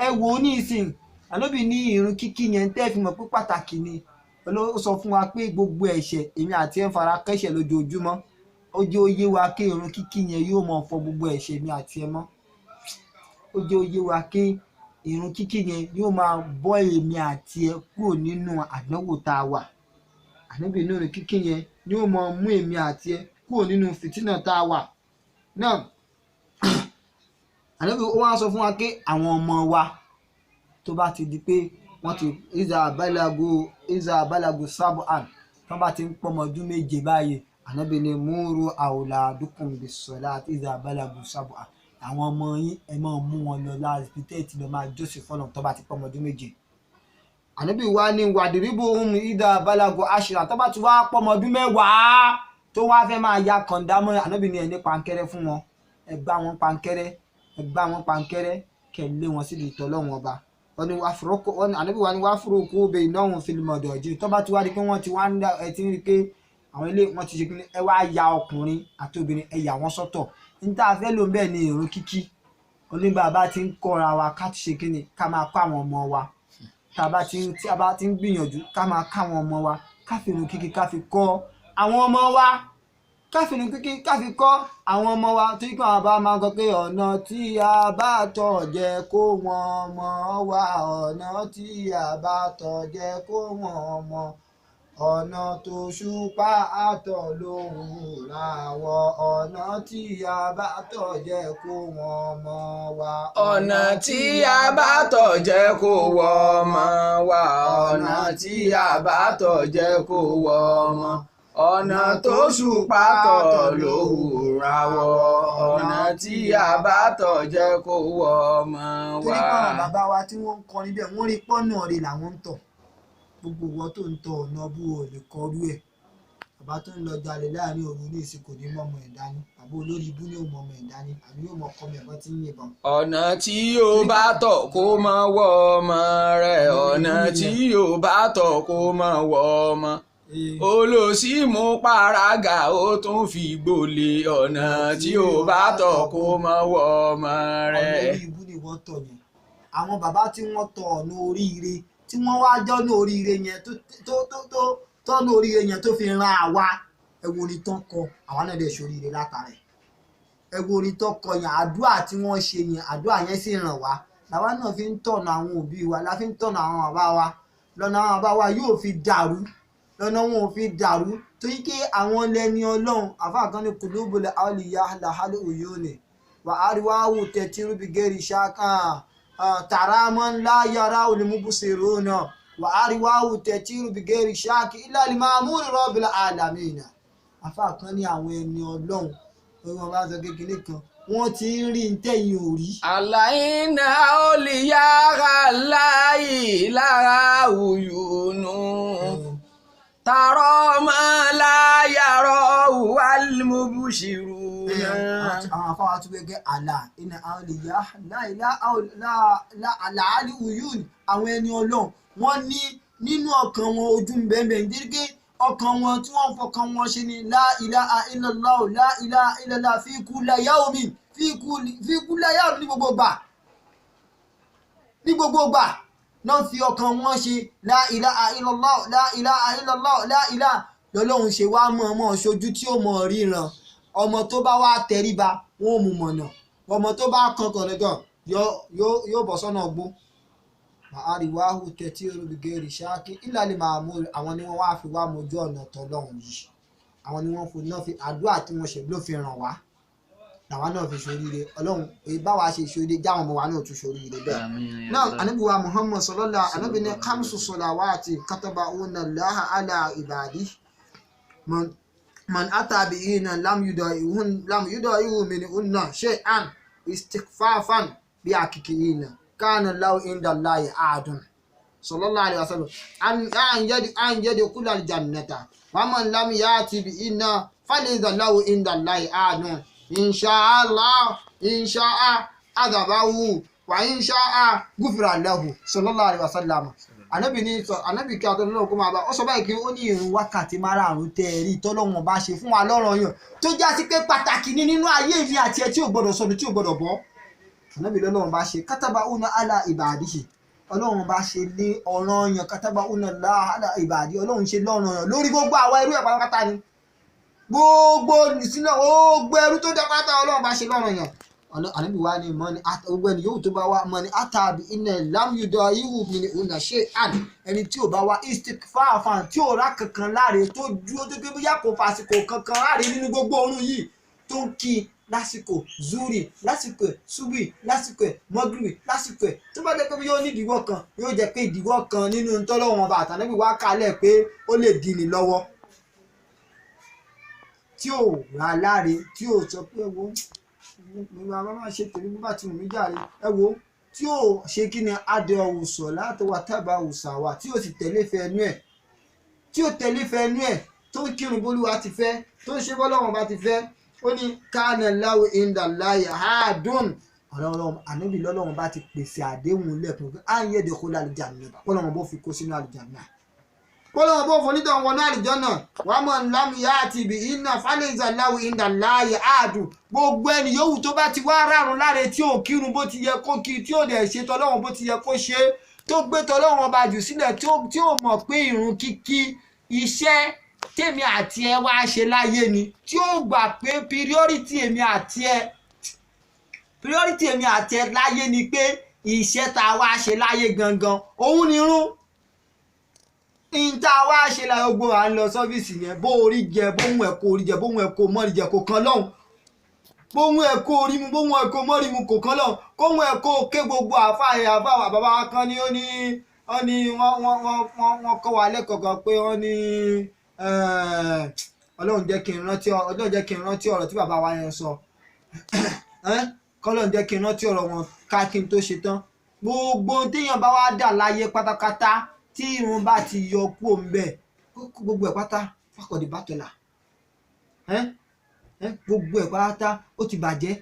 ẹ wò ó ní ìsìn ànábì ní ìrun kíkí yẹn tẹ́ fi mọ̀ pé pàtàkì ni ó sọ fún wa pé gbogbo ẹ̀ṣẹ̀ èmi àti ẹ̀ ń fara kẹ́ṣẹ̀ lójoojúmọ́ ó jẹ́ ó yé wa pé ìrun kíkí yẹn yóò mọ̀ fọ gbogbo ẹ̀ṣẹ̀ èmi àti ẹ̀ mọ́ ó jẹ́ ó yé wa pé ìrun kíkí yẹn yóò máa bọ́ èmi àti ẹ kúrò nínú àdánwò tá a wà ànábì inú ìrun kíkí yẹn yóò máa mú èmi àti ẹ kúrò nínú fìtínà tá a wà náà ànábì ó wá sọ fún wa pé àwọn ọmọ wa tó bá ti di pé wọ́n ti iza balagu sabu'an tó bá ti ń pọ́mọ ọdún méje báyìí ànábì ní múru auladukum bisolati iza balagu sabu'an àwọn ọmọ yín ẹ máa mú wọn lọ láti tẹ́ẹ̀tì lọ máa jọ́sìn fọ́nà tó bá ti pọ́ ọmọdún méje ànábì wa ní wàdìríbò ohun ìdá balago àṣírà tó bá ti wá pọ́ ọmọdún mẹ́wàá tó wá fẹ́ máa ya kàndá mọ́ ànábì ní ẹni pankẹ́rẹ́ fún wọn ẹ gbá wọn pankẹ́rẹ́ kẹlé wọn síbi ìtọ́lọ́wọ́n ọba ànábì wa ní wá fúrúkú bẹ ìnáwó fílmọ̀dọ̀ ọ̀jì tó bá ti wá di pé wọ́n ti wá ń dá ẹ ti ń rí pé àwọn ilé wọn ti ṣe kí ẹ wá ya ọkùnrin àti obìnrin ẹ yà wọ́n sọ́tọ̀ níta fẹ́ ló ń bẹ́ẹ̀ ni ìrun kíkí oníbàbá ti ń kọ́ra wa ká ti ṣe kíni ká máa kọ́ àwọn ọmọ wa tí a bá ti ń gbìyànjú ká máa kọ́ àwọn ọmọ wa káfíìrún kíkí káfí kọ́ àwọn ọmọ wa káfíìrún kíkí káfí kọ́ àwọn ọmọ wa tó yíká àwọn bá máa gbọ́ pé ọ̀nà tí a bá tọ̀ jẹ́ kó wọn mọ̀ wá ọ̀nà tí a bá tọ̀ jẹ́ kó wọn mọ̀ ọ̀nà tó ṣùpá àtọ̀ lóhùn ràwọ̀ ọ̀nà tí a bá tọ̀ jẹ́ kó wọn mọ̀ wá. ọ̀nà tí a bá tọ̀ jẹ́ kó wọ́n mọ̀ wá ọ̀nà tí a bá tọ̀ jẹ́ kó wọ́n mọ̀ ọ̀nà tó ṣùpá tọ̀ lóhùn ràwọ̀ ọ̀nà tí a bá tọ̀ jẹ́ kó wọ́n mọ̀ wá. torí pé àwọn bàbá wa tí wọ́n ń kọrin bẹ́ẹ̀ wọ́n rí pọ́nà rẹ̀ làwọn ń tọ̀ gbogbo wọn tó ń tọ ọ̀nà bú o lè kọrú ẹ̀ bàbá tó ń lọ jalè láàrin òru ní ìsìnkú ní mọ́mọ́ ẹ̀ dání àbó olórí ibú ní òmọ́mọ́ ẹ̀ dání àbí yóò mọ kọ́mọ ẹ̀bọ́n tí ń yìnbọn. ọ̀nà tí yóò bá tọ̀ kó mọ̀ wọ́ ọmọ rẹ̀ ọ̀nà tí yóò bá tọ̀ kó mọ̀ wọ́ ọmọ olòṣì mú pàrágà ó tún fi gbòlè ọ̀nà tí yóò bá tọ̀ kó mọ̀ wọ́ ọmọ rẹ̀. ọ̀nà orí ibú ni wọ́n tọ̀ yẹn àwọn bàbá tí wọ́n tọ ọ̀nà oríire tí wọ́n wá jọ́nà oríire yẹn tọ́nà oríire yẹn tó fi ran àwa ẹ̀wọ̀n orin tán kọ àwa náà dẹ̀ ṣoríire látara ẹ̀ ẹ̀wọ̀n orin tán kọ yẹn àdúrà tí wọ́n ṣe yẹn àdúrà yẹn sì ràn wá làwa náà fi ń tọ̀nà àwọn òbí wa la fi ń tọ̀nà àwọn bàbá wa lọ́nà àwọn bàbá wa yóò fi dàrú lọ́nà wọn ò fi dàrú torí pé àwọn lẹni ọlọ́run àfáàkán ní kùlúbùlẹ̀ àwòlíyá làhálù òyòlè wà á rí wàhù tẹ̀tí rúbigẹ́rì ṣáká tàràmọ́ ńlá yàrá olùmúbùsèrò náà wà á rí wàhù tẹ̀tí rúbigẹ́rì ṣáká ìlàlí màmúrì rọ́bìlà àlàmìnà àfáàkán ní àwọn ẹni ọlọ́run wọn bá sọ kékeré kan wọ́n ti ń rí ntẹ̀yìn òrí. àlàyé olùyá láyé lára òyònú tààrọ mọ láyàrá wàlmùbùṣìrù. àwọn afáwà tún gbẹgẹ àlà iná àwọn lè yá láàlì uyún àwọn ẹni ọlọ́run wọ́n ní nínú ọkàn wọn ojú bẹ́ẹ̀ dídí ọkàn wọn tí wọ́n fọkàn wọn ṣe ni la ilaha illallah la ilaha illallah fi kulli yawmin fi kulli yawmin ní gbogbo gbà náà fi ọkàn wọn ṣe la ilaha illallah la ilaha illallah la ilaha lọ́lọ́run ṣe wá mọ̀ ṣojú tí ó mọ̀ ríran ọmọ tó bá wá tẹríba wọn ò mú mọ̀nà ọmọ tó bá kankan nìkan yóò bọ̀ sọ́nà gbó àríwáhù tẹ̀tí olùgẹ̀rì ṣáàkì ìlàlẹ̀ màmú àwọn ni wọ́n wá fi wá mojú ọ̀nà tọ́lọ́run yìí àwọn ni wọ́n náà fi àdúrà tí wọ́n ṣe ló fi ràn wá làwa náà fi ṣoríire ọlọ́run èyí báwa ṣe ṣoríire jáwọn ọmọ wa náà tún ṣoríire bẹ́ẹ̀ náà anábìwá muhammad sallallahu anábì ní khamsu salawati katabahunna Allahu ala ibadi man ata bihinna lam yuda'ihu minhunna shay'an istighfafan bi haqiqihinna kana lahu inda Allahi ahadun sallallahu alaihi wasallam an yadkhula al-jannata wa man lam yati bihinna falaysa lahu inda Allahi ahadun insha'a adabahu wa insha'a ghufira lahu sallallahu alaihi wasallam ànábì kí àtọ́lọ́wọ́ kó máa bá ọ sọ báyìí kí ó ní ìrun wákàtí márààrún tẹ́ẹ̀rí tọ́lọ́wọ́n bá ṣe fún wa lọ́ranyàn tó já sí pé pàtàkì ní nínú ayé mi àti ẹ tí ò gbọdọ̀ sọnù tí ò gbọdọ̀ bọ́ ànábì lọ́lọ́wọ́n bá ṣe kátàbà una ala ìbàdí ọlọ́run bá ṣe lé ọ̀ranyàn kátàbà una ala ìbàdí ọlọ́run ṣe lọ́ranyàn lórí gbogbo àwa irú ẹ̀ pátápátá ni gbogbo ìsìnà gbogbo ẹrú tó dá pátá ọlọ́run bá ṣe lọ́ranyàn ànábì wa ni mọ́ni gbogbo ẹni yóò tó bá wá mọ́ni àtàbí iná lámúyúdọ̀ ihò mi ni òun náà ṣe àdì ẹni tí ò bá wá istikfafan tí ò rá kankan láre tó dúró tó gbé bóyá kò fàsìkò kankan láre nínú gbogbo orun yìí tó ń kí lásìkò zuri lásìkò subi lásìkò mọ́gìrì lásìkò tó bá jẹ́ pé yóò ní ìdíwọ́ kan yóò jẹ́ pé ìdíwọ́ kan nínú tọ́lọ́wọ́n ọba àtànábì wá kalẹ̀ pé ó lè dì ní lọ́wọ́ tí ò rà láre tí ò sọ pé wo nígbà máa ṣe tèmi bá ti wù mí jàre ẹ wo tí ò ṣe kí ni adé ọ̀wùsọ̀ látọwà tábà ọ̀wùsà wà tí ò sì tẹ̀lé fẹ́nu ẹ̀ tó ń kírun bólúwa ti fẹ́ tó ń ṣe bọ́lọ́wọ́n bá ti fẹ́ ó ní kánà láwù ìndà láyà àádùn ọlọ́run ànábì lọ́lọ́run bá ti pèsè àdéhùn lẹ́kùn pé à ń yẹ̀dẹ̀ kó lálùjá nígbà pọ́lọ́run bó fi kó sínú àlùjá náà pọ́lọ́wọ́ bó fonítọ̀ wọn náà àlùjànnà wàá mọ̀ lámìyá àti ibì iná fálẹ́ǹsà láwù ìndà láàyè áàdù gbogbo ẹni yòówù tó bá ti wá rárun láre tí ò kírun bó ti yẹ kó kí tí ò dẹ̀ ṣe tọ́lọ́wọ́n bó ti yẹ kó ṣe tó gbé tọ́lọ́wọ́n ọba jù sílẹ̀ tí ò mọ̀ pé ìrun kíkí iṣẹ́ tèmi àti ẹ wá ṣe láyé ni tí ó gbà pé priority èmi àti ẹ láyé ni pé iṣẹ́ tá a wá ṣe láyé gangan òun ni irun ìta wá ṣe láyé gbogbo à ń lọ sọ́fíìsì yẹn bó orí jẹ bóhun ẹ̀ kó orí jẹ bóhun ẹ̀ kó mọ́rí jẹ kò kan lọ́hùn bóhun ẹ̀ kó orí mu bóhun ẹ̀ kó mọ́rí mu kò kan lọ́hùn kóhun ẹ̀ kó ké gbogbo àfáà bàbá kan ní wọ́n kọ́ wa lẹ́kọ̀ọ́ kan pé wọ́n ní ọlọ́run jẹ́ kí n rántí ọ̀rọ̀ tí bàbá wa yẹn sọ kọ́lọ́run jẹ́ kí n rántí ọ̀rọ̀ wọn ká kí n tó ṣe tán gbogbo téèyàn bá wá dà láyé pátápátá tí irun bá ti yọ kúrò ń bẹ̀ gbogbo ẹ̀ pátá fàkọ̀dé bàtọ̀là gbogbo ẹ̀ pátá ó ti bàjẹ́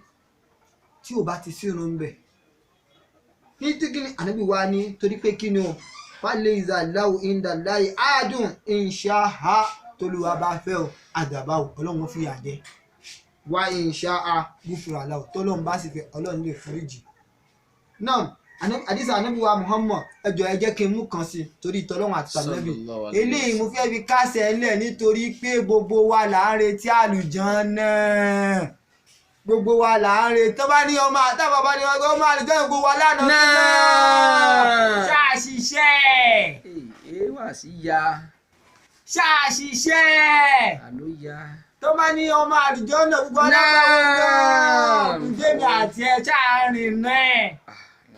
tí ò bá ti sí irun ń bẹ̀ ní tí kí ni ànábì wa ní torí pé kí ni o fálẹ̀ ìzàláwò ìndàláyé àádùn ìṣáhà tolúwa bá fẹ́ o àdàbà o ọlọ́run fi yà jẹ wá ìṣáhà gúfúrà aláwọ̀ tọ́lọ́run bá sì fẹ́ ọlọ́run lè foríjì náà àdìsá ànábì wa Muhammad ẹjọ́ ẹ jẹ́ kí n mú kan sí torí tọ́lọ́run àti tànábì eléyìí mo fẹ́ fi kásẹ̀ ẹlẹ̀ nítorí pé gbogbo wa là ń retí àlùjánnà gbogbo wa là ń retí tó bá ní ọmọ àtàwọn bá ní ọmọ àlùjánnà gbogbo wa lánàá ṣàṣìṣẹ́ wà sí ya ṣàṣìṣẹ́ àló ya tó bá ní ọmọ àlùjánnà gbogbo alábàáwọ̀ ǹjẹ́mi àti ẹ̀ ṣáàrin náà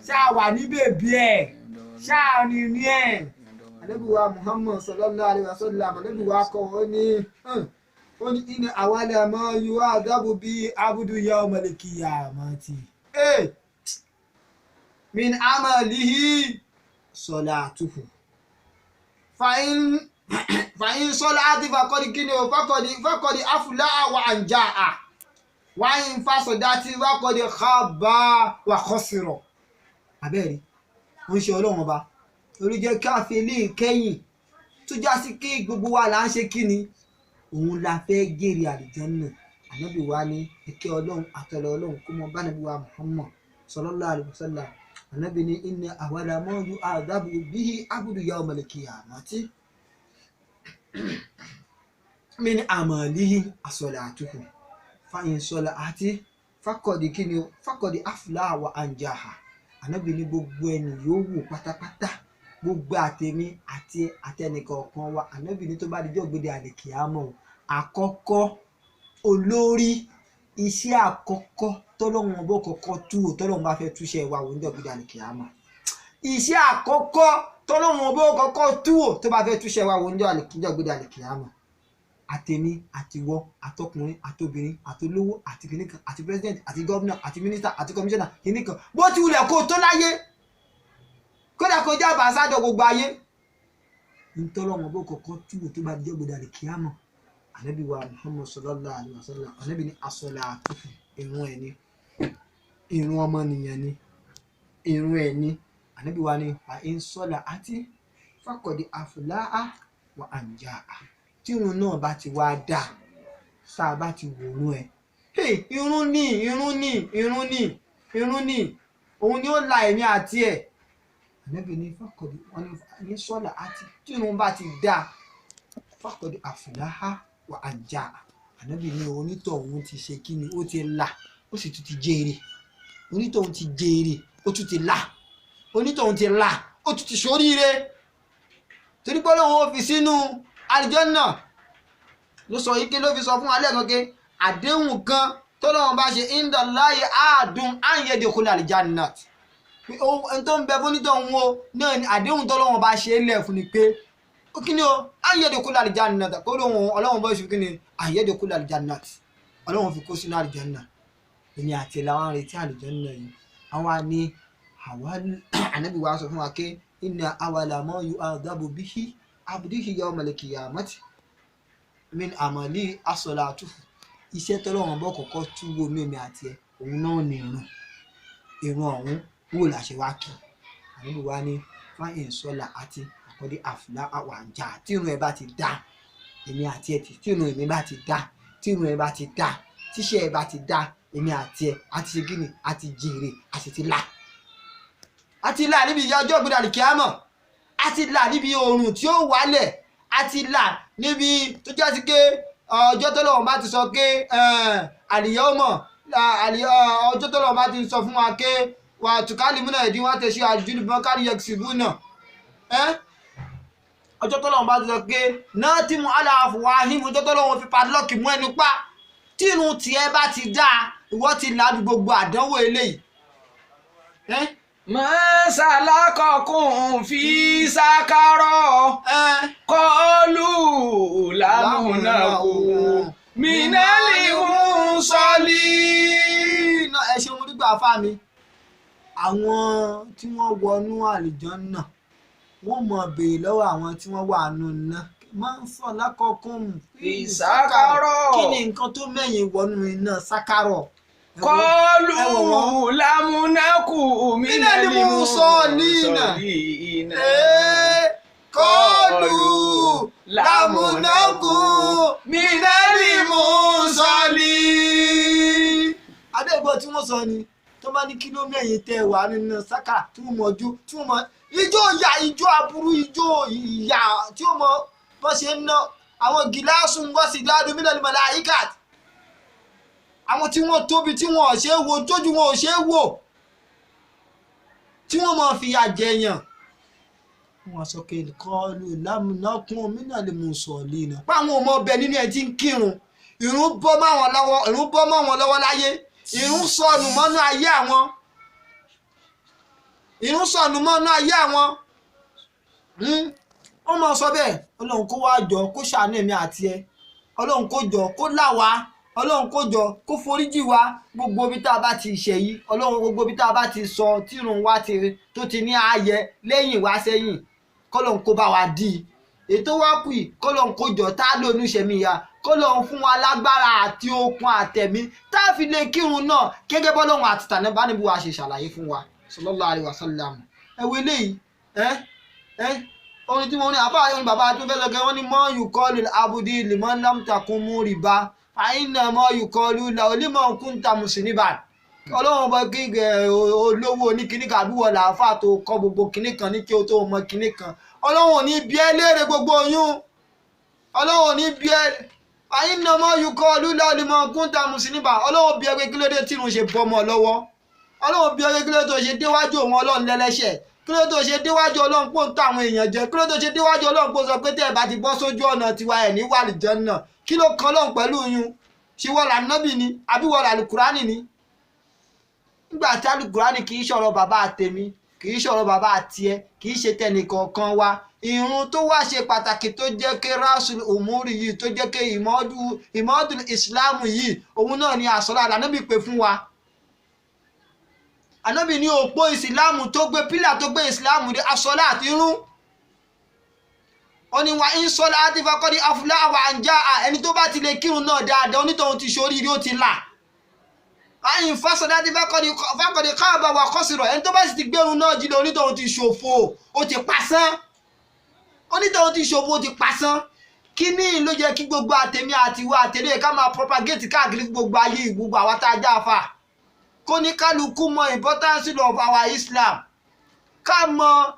ṣáàwà ní bèbí ẹ̀ ṣáàrin ní ẹ̀ Ànábì wa Muhammad sallallahu alaihi wasallam Ànábì wa kọ́ ó ní inna awwala ma yu'adhabu bi abdu yawmal qiyamati min amalihi salatuhu fa'in salati faqad aflaha wa anja'a wa in fasadati faqad khaba wa khasira abẹ́rí wọ́n ṣe ọlọ́run ọba orí jẹ́ káfí ilé ìkẹyìn tó já sí kí gbogbo wa là ń ṣe kí ni òun la fẹ́ gèrè àlùjánnà ànábì wa ní ìkẹ́ ọlọ́run àtọ̀lọ́ ọlọ́run kó mọ bá nàbí wa Muhammad sallallahu alaihi wasallam ànábì ní inna awwala ma yu'adhabu bihi abdu yawmal qiyamati min amalihi as-salatuhu fa in salati faqad aflaha wa anjaha ànábì ní gbogbo ẹni yóò wò pátápátá gbogbo àtẹ̀mí àti àtẹnìkọ̀ọ̀kan wa ànábì ní tó bá dijọ́ gbèdé àlèkìámọ̀ àkọ́kọ́ olórí iṣẹ́ àkọ́kọ́ tọ́lọ́run bó kọ́kọ́ tú ò tọ́lọ́run bá fẹ́ túṣẹ́ wa wò níjọ́ gbèdé àlèkìámọ̀ iṣẹ́ àkọ́kọ́ tọ́lọ́run bó kọ́kọ́ tú ò tó bá fẹ́ túṣẹ́ wa wò níjọ́ gbèdé àlèkìámọ̀ àtẹ̀mí àtiwọ́ àtọkùnrin àtobìnrin àtolówó àti kìnìkan àti president àti gómìnà àti mínísítà àti kọmíṣánná kìnìkan bó ti wulẹ̀ kó tó láyé kódà kó jẹ́ àbáṣádọ̀ gbogbo ayé ntọ́lọ́wọ́n bó kọ́kọ́ túwò tó bá dijọ́ gbọdọ̀ àlèkíámọ̀ ànábì wa Muhammad sallallahu alaihi wasallam ànábì ní as-salatu ìrun ẹ̀ ní ìrun ọmọnìyàn ní ìrun ẹ̀ ní ànábì wa ní fa in salati faqad aflaha wa anjaha tí irun náà bá ti wá dà sáà bá ti wòrún ẹ irun ní òun ni ó la ẹ̀mí àti ẹ̀ ànábì ní fàkọ̀dé wọn ní sọ́là àti tí irun bá ti dà fàkọ̀dé àfùláhà wà àjà ànábì ní onítọ̀hún ti ṣe kí ni ó ti là ó sì tún ti jèrè onítọ̀hún ti jèrè ó tún ti là onítọ̀hún ti là ó tún ti ṣoríire torí pé Ọlọ́run ó fi sínú àlùjánnà ló sọ yìí kí ló fi sọ fún alẹ́ kan ké àdéhùn kan tọ́lọ́run bá ṣe indallahi àádùn àyẹ̀dẹ̀kọ́lẹ̀ àlùjánnà ẹni tó ń bẹ fún nítọ̀hún o náà ni àdéhùn tọ́lọ́run bá ṣe é lẹ̀ fún ni pé ó kí ni o àyẹ̀dẹ̀kọ́lẹ̀ àlùjánnà kó lóhun Ọlọ́run bá ṣe kí ni àyẹ̀dẹ̀kọ́lẹ̀ àlùjánnà Ọlọ́run fi kó sínú àlùjánnà èmi àti làwọn retí àlùjánnà yìí àwọn àní àwa ànábì wa sọ fún wa pé inna awwala ma yu'adhabu bihi abdihi yawmal qiyamati min amali as-salatu iṣẹ́ tọ́lọ́run bọ́ kọ́kọ́ túwò mímí àti ẹ̀ òun náà ní ìrun ọ̀hún wò láṣẹ wá kí àníbi wá ní fáyìn sọ́là àti àkọ́dé àfúlá àwàǹjà tí ìrun ẹ̀ bá ti dá èmi àti ẹ̀ tí ìrun èmi bá ti dá tí ìrun ẹ̀ bá ti dá tíṣẹ́ ẹ̀ bá ti dá èmi àti ẹ̀ àti ṣe gíní àti jèrè àti ti là àti là níbi ìyá ọjọ́ ìgbéra kíámọ̀ àti là níbi oòrùn tí ó wálẹ̀ àti là níbi tó jẹ́ sí pé ọjọ́ tó lọ́wọ́ bá ti sọ pé àlìyọ́ mọ̀ ọjọ́ tó lọ́wọ́ bá ti sọ fún wa pé wà tùkálì múnà ìdí wọn tẹ̀sí àjùlù bọ́n kárí yẹ̀kìsìbù náà ọjọ́ tó lọ́wọ́ bá ti sọ pé náà tí mo aláàfù wá hí ọjọ́ tó lọ́wọ́ fi padlọ́ọ̀kì mú ẹnu pa tí irun tiẹ̀ bá ti dáa ìwọ ti làbí gbogbo àdánwò eléyìí. Masalakokum fi sakaro kọlu lamunaku minali musoli. Ẹ ṣeun nígbà afá mi àwọn tí wọ́n wọnú àlùjánnà wọ́n mọ̀ béèrè lọ́wọ́ àwọn tí wọ́n wà nù náà Masalakokum fi sakaro. Kí ni nǹkan tó mẹ́yìn wọnú iná sákárọ̀? Kọlu lamunaku minali musolina. Kọlu lamunaku minali musoli. Adégbò tí wọ́n sọ ni tó bá ní kí ló mẹ́yìn tẹ́ wà nínú sákà tí wọ́n mọ̀ ojú tí wọ́n mọ̀ ijó ìyà ijó aburú ijó ìyà tí wọ́n mọ̀ bọ́ ṣe ń ná àwọn gíláàsù ń wọ́n sì dáadọ́ minal malaikat. Àwọn tí wọ́n tóbi tí wọ́n ò ṣe é wo tójú wọn ò ṣe é wò tí wọ́n máa fìyà jẹyàn. Wọ́n sọ pé kọlu lámùnákún minal musolina. Páwọn ọmọ ọbẹ̀ nínú ẹ̀ tí ń kírun ìrun bọ́ mọ́ wọn lọ́wọ́ láyé ìrun sọnù mọ́nú ayé àwọn wọ́n máa sọ bẹ́ẹ̀ Ọlọ́run kó wá jọ kó ṣàánú èmi àti ẹ Ọlọ́run kó jọ kó là wá Ọlọ́run kó jọ kó foríjì wá gbogbo bí tá a bá ti ṣe yìí Ọlọ́run gbogbo bí tá a bá ti sọ tírun wá tó ti ní ààyè lẹ́yìn wá sẹ́yìn kọ́lọ́run kó bá wa dì í ètò wá kù yìí kọ́lọ́run kó jọ tá a lónú ìṣẹ̀mí ya kọ́lọ́run fún wa lágbára àti okun àtẹ̀mí tá a fi lè kírun náà gẹ́gẹ́ bọ́lọ́run àti tànàbá níbi wa ṣe ṣàlàyé fún wa sallallahu alaihi wasallam. Ẹ wo eléyìí orin tí wọ́n ní àbá orin bàbá tó fẹ́ lọ́gẹ́ wọ́n ní mọ́ yùkọ́lù abudi liman lam takun muriba àyínà mọ́ yùkọ́lù làolímọ̀ kúńtà mùsùlùmí. Ọlọ́run bọ́ kí olówó oníkíní kan àbúwọ̀ làáfà tó kọ́ gbogbo kíní kan ní kí o tó mọ kíní kan Ọlọ́run ò ní bí ẹ léèrè gbogbo oyún Ọlọ́run ò ní bí ẹ àyínà mọ́ yùkọ́lù làolímọ̀ kúńtà mùsùlùmí. Ọlọ́run bí ẹ pé kí ló dé tí irun ṣe bọ́ mọ́ lọ́wọ́ Ọlọ́run bí ẹ pé kí ló tó ṣe déwájú òun Ọlọ́run lẹ́lẹ́ṣẹ̀ kí ló tó ṣe déwájú Ọlọ́run pò ń tó àwọn èèyàn jẹ kí ló tó ṣe déwájú Ọlọ́run pò sọ pé tẹ́ ẹ bá ti bọ́ sójú ọ̀nà tiwa ẹ̀ ní wà àlùjánnà kí ló kan Ọlọ́run pẹ̀lú yún ṣé wọ́n là nábì ni àbí wọ́n là lùkùránì ni. Nígbà tí alùkùránì kì í ṣọ̀rọ̀ bàbá àtẹ̀mí kì í ṣọ̀rọ̀ bàbá àtiẹ̀ kì í ṣe tẹnìkọ̀ọ̀kan wa ìrun tó wá ṣe pàtàkì tó jẹ́ ké rasul umuri yìí tó jẹ́ ké ìmọ̀ọ́dún ìsìláàmù yìí òun náà ni àsọ̀rọ̀ àlànàbì pé fún wa. Ànábì ní òpó ìsìláàmù tó gbé pílà tó gbé ìsìláàmù dé asọ́lá àti irun ó ní wa ń sọ́lá àti fakọ́dí afúlá àwọn àǹjá ẹni tó bá ti lè kírun náà dáadáa onítọ̀hún ti ṣoríire ó ti là àyìn fásọdá àti fakọ́dí káàbà wà kọ́sìrọ̀ ẹni tó bá sì ti gbérun náà jí lọ onítọ̀hún ti ṣòfò ó ti pasán onítọ̀hún ti ṣòfò ó ti pasán. Kí ní ló jẹ́ kí gbogbo àtẹ̀mí àti ìwà àtẹ̀lé ká máa propagate káàkiri gbogbo ayé gbogbo àwa tá a já fa kó ní kálukú mọ importance of our Islam ká mọ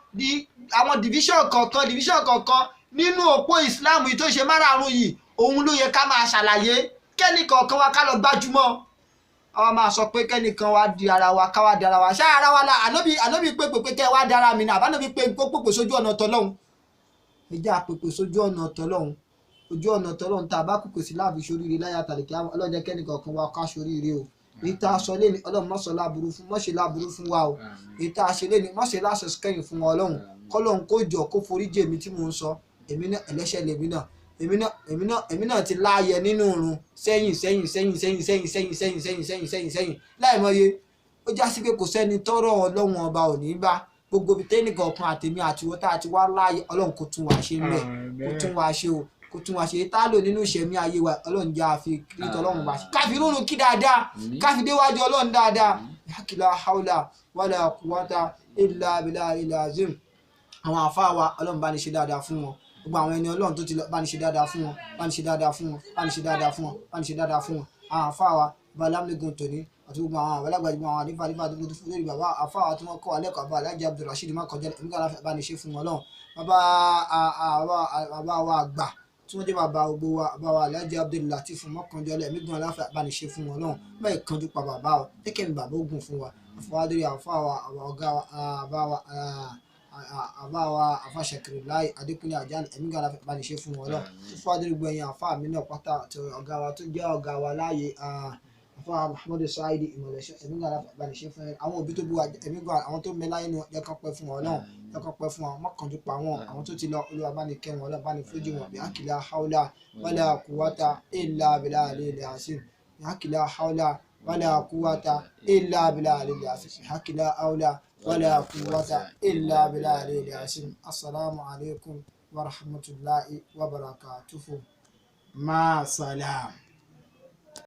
àwọn division kọ̀ọ̀kan nínú òpó Islam yìí tó ṣe márààrún yìí òun ló yẹ ká máa ṣàlàyé kẹ́ni kọ̀ọ̀kan wa ká lọ gbájúmọ́ àwọn máa sọ pé kẹ́nìkan wá di ara wa ká wá di ara wa ṣá ara wa la ànábì pé kẹ́ wá di ara mi náà àbánábì pé pèpè sójú ọ̀nà tọ́lọ́hún ìjà pèpè sójú ọ̀nà tọ́lọ́hún ojú ọ̀nà tọ́lọ́hún tá a bá pèpè sí láàbì sóríire láyà tàlẹ́kẹ́ ọlọ́jẹ́ kẹ́nìkọ̀ọ̀kan wa ká sóríire o ìta aṣọ lé ní Ọlọ́run mọ́ṣẹ́ láburú fún wa o ìta aṣọ lé ní mọ́ṣẹ́ láṣọ kẹ́yìn fún wa Ọlọ́run kọ́lọ́run kó jọ kó forí jì èmi tí mò ń sọ èmi náà ẹlẹ́ṣẹ̀ lèmi náà èmi náà ti láàyè nínú irun sẹ́yìn láìmọye ó já sí pé kò sẹ́ni tọ́rọ̀ Ọlọ́run ọba ò ní bá gbogbo ibi tẹ́nìkọ̀ọ̀kan àtèmi àtiwọ́ tá a ti wá láàyè Ọlọ́run kó tún wá ṣe mẹ́ kó tún wá ṣe o kó tún wá ṣe tá a lò nínú ìṣẹ̀mí ayé wa Ọlọ́run jẹ́ àfi kírítọ̀ Ọlọ́run bá ṣe káfí rúnrún kí dáadáa káfí déwájú Ọlọ́run dáadáa la hawla wala quwwata illa billahil azim. Àwọn àfáà wa Ọlọ́run bá ní ṣe dáadáa fún wọn gbogbo àwọn ẹni Ọlọ́run tó ti lọ bá ní ṣe dáadáa fún wọn bá ní ṣe dáadáa fún wọn bá ní ṣe dáadáa fún wọn bá ní ṣe dáadáa fún wọn àwọn àfáà wa balamlegun tòní àti gbogbo àwọn àgbàlagbà gbogbo àwọn àdífà àdífà tó fún lórí bàbá àfáà tí wọ́n kọ́ alẹ́kọ̀ọ́ àbá Alhaji Abdulrasheed má kọjá ẹ̀mí kan láfẹ́ bá ní ṣe fún wọn lọ́hùn bàbá wa àgbà tí wọ́n jẹ́ bàbá gbogbo wa bàbá wa Alhaji Abdul-Lateef mọ́kànjọ́lẹ̀ ẹ̀mí gan láfẹ́ bá ní ṣe fún wọn lọ́hùn báyìí kanjú pa bàbá wa tẹ́kẹ̀ mi bàbá ogun fún wa àfọwádìrí àfáà ọ̀gá àbáwa àfàṣẹkiri láì Adékúnlé Àjàní ẹ̀mí gan láfẹ́ bá ní ṣe fún wọn lọ́hùn àfọwádìrí gbẹ̀yìn àfáà mi náà pátá àti ọ̀gá wa tó jẹ́ ọ̀gá wa láàyè àfáà Muhammadu Saidi ìmọ̀lẹ́ṣẹ́ ẹ̀mí gan láfẹ́ bá ní ṣe fún àwọn òbí tó bí wa ẹ̀mí gan àwọn tó mẹ́láyé ni wọ́n jẹ́ kán pẹ́ fún wọn náà lọ́kàn pẹ́ fún wọn mọ́kànjú pa wọn àwọn tó ti lọ Olúwa bá ní kẹ́ wọn Olúwa bá ní fojú wọn bí akila haula wala quwwata illa billahi al-aliyyil azim bí akila haula wala quwwata illa billahi al-aliyyil azim bí akila haula wala quwwata illa billahi al-aliyyil azim. Assalamu alaikum wa rahmatullahi wa barakatuhu. Ma salam.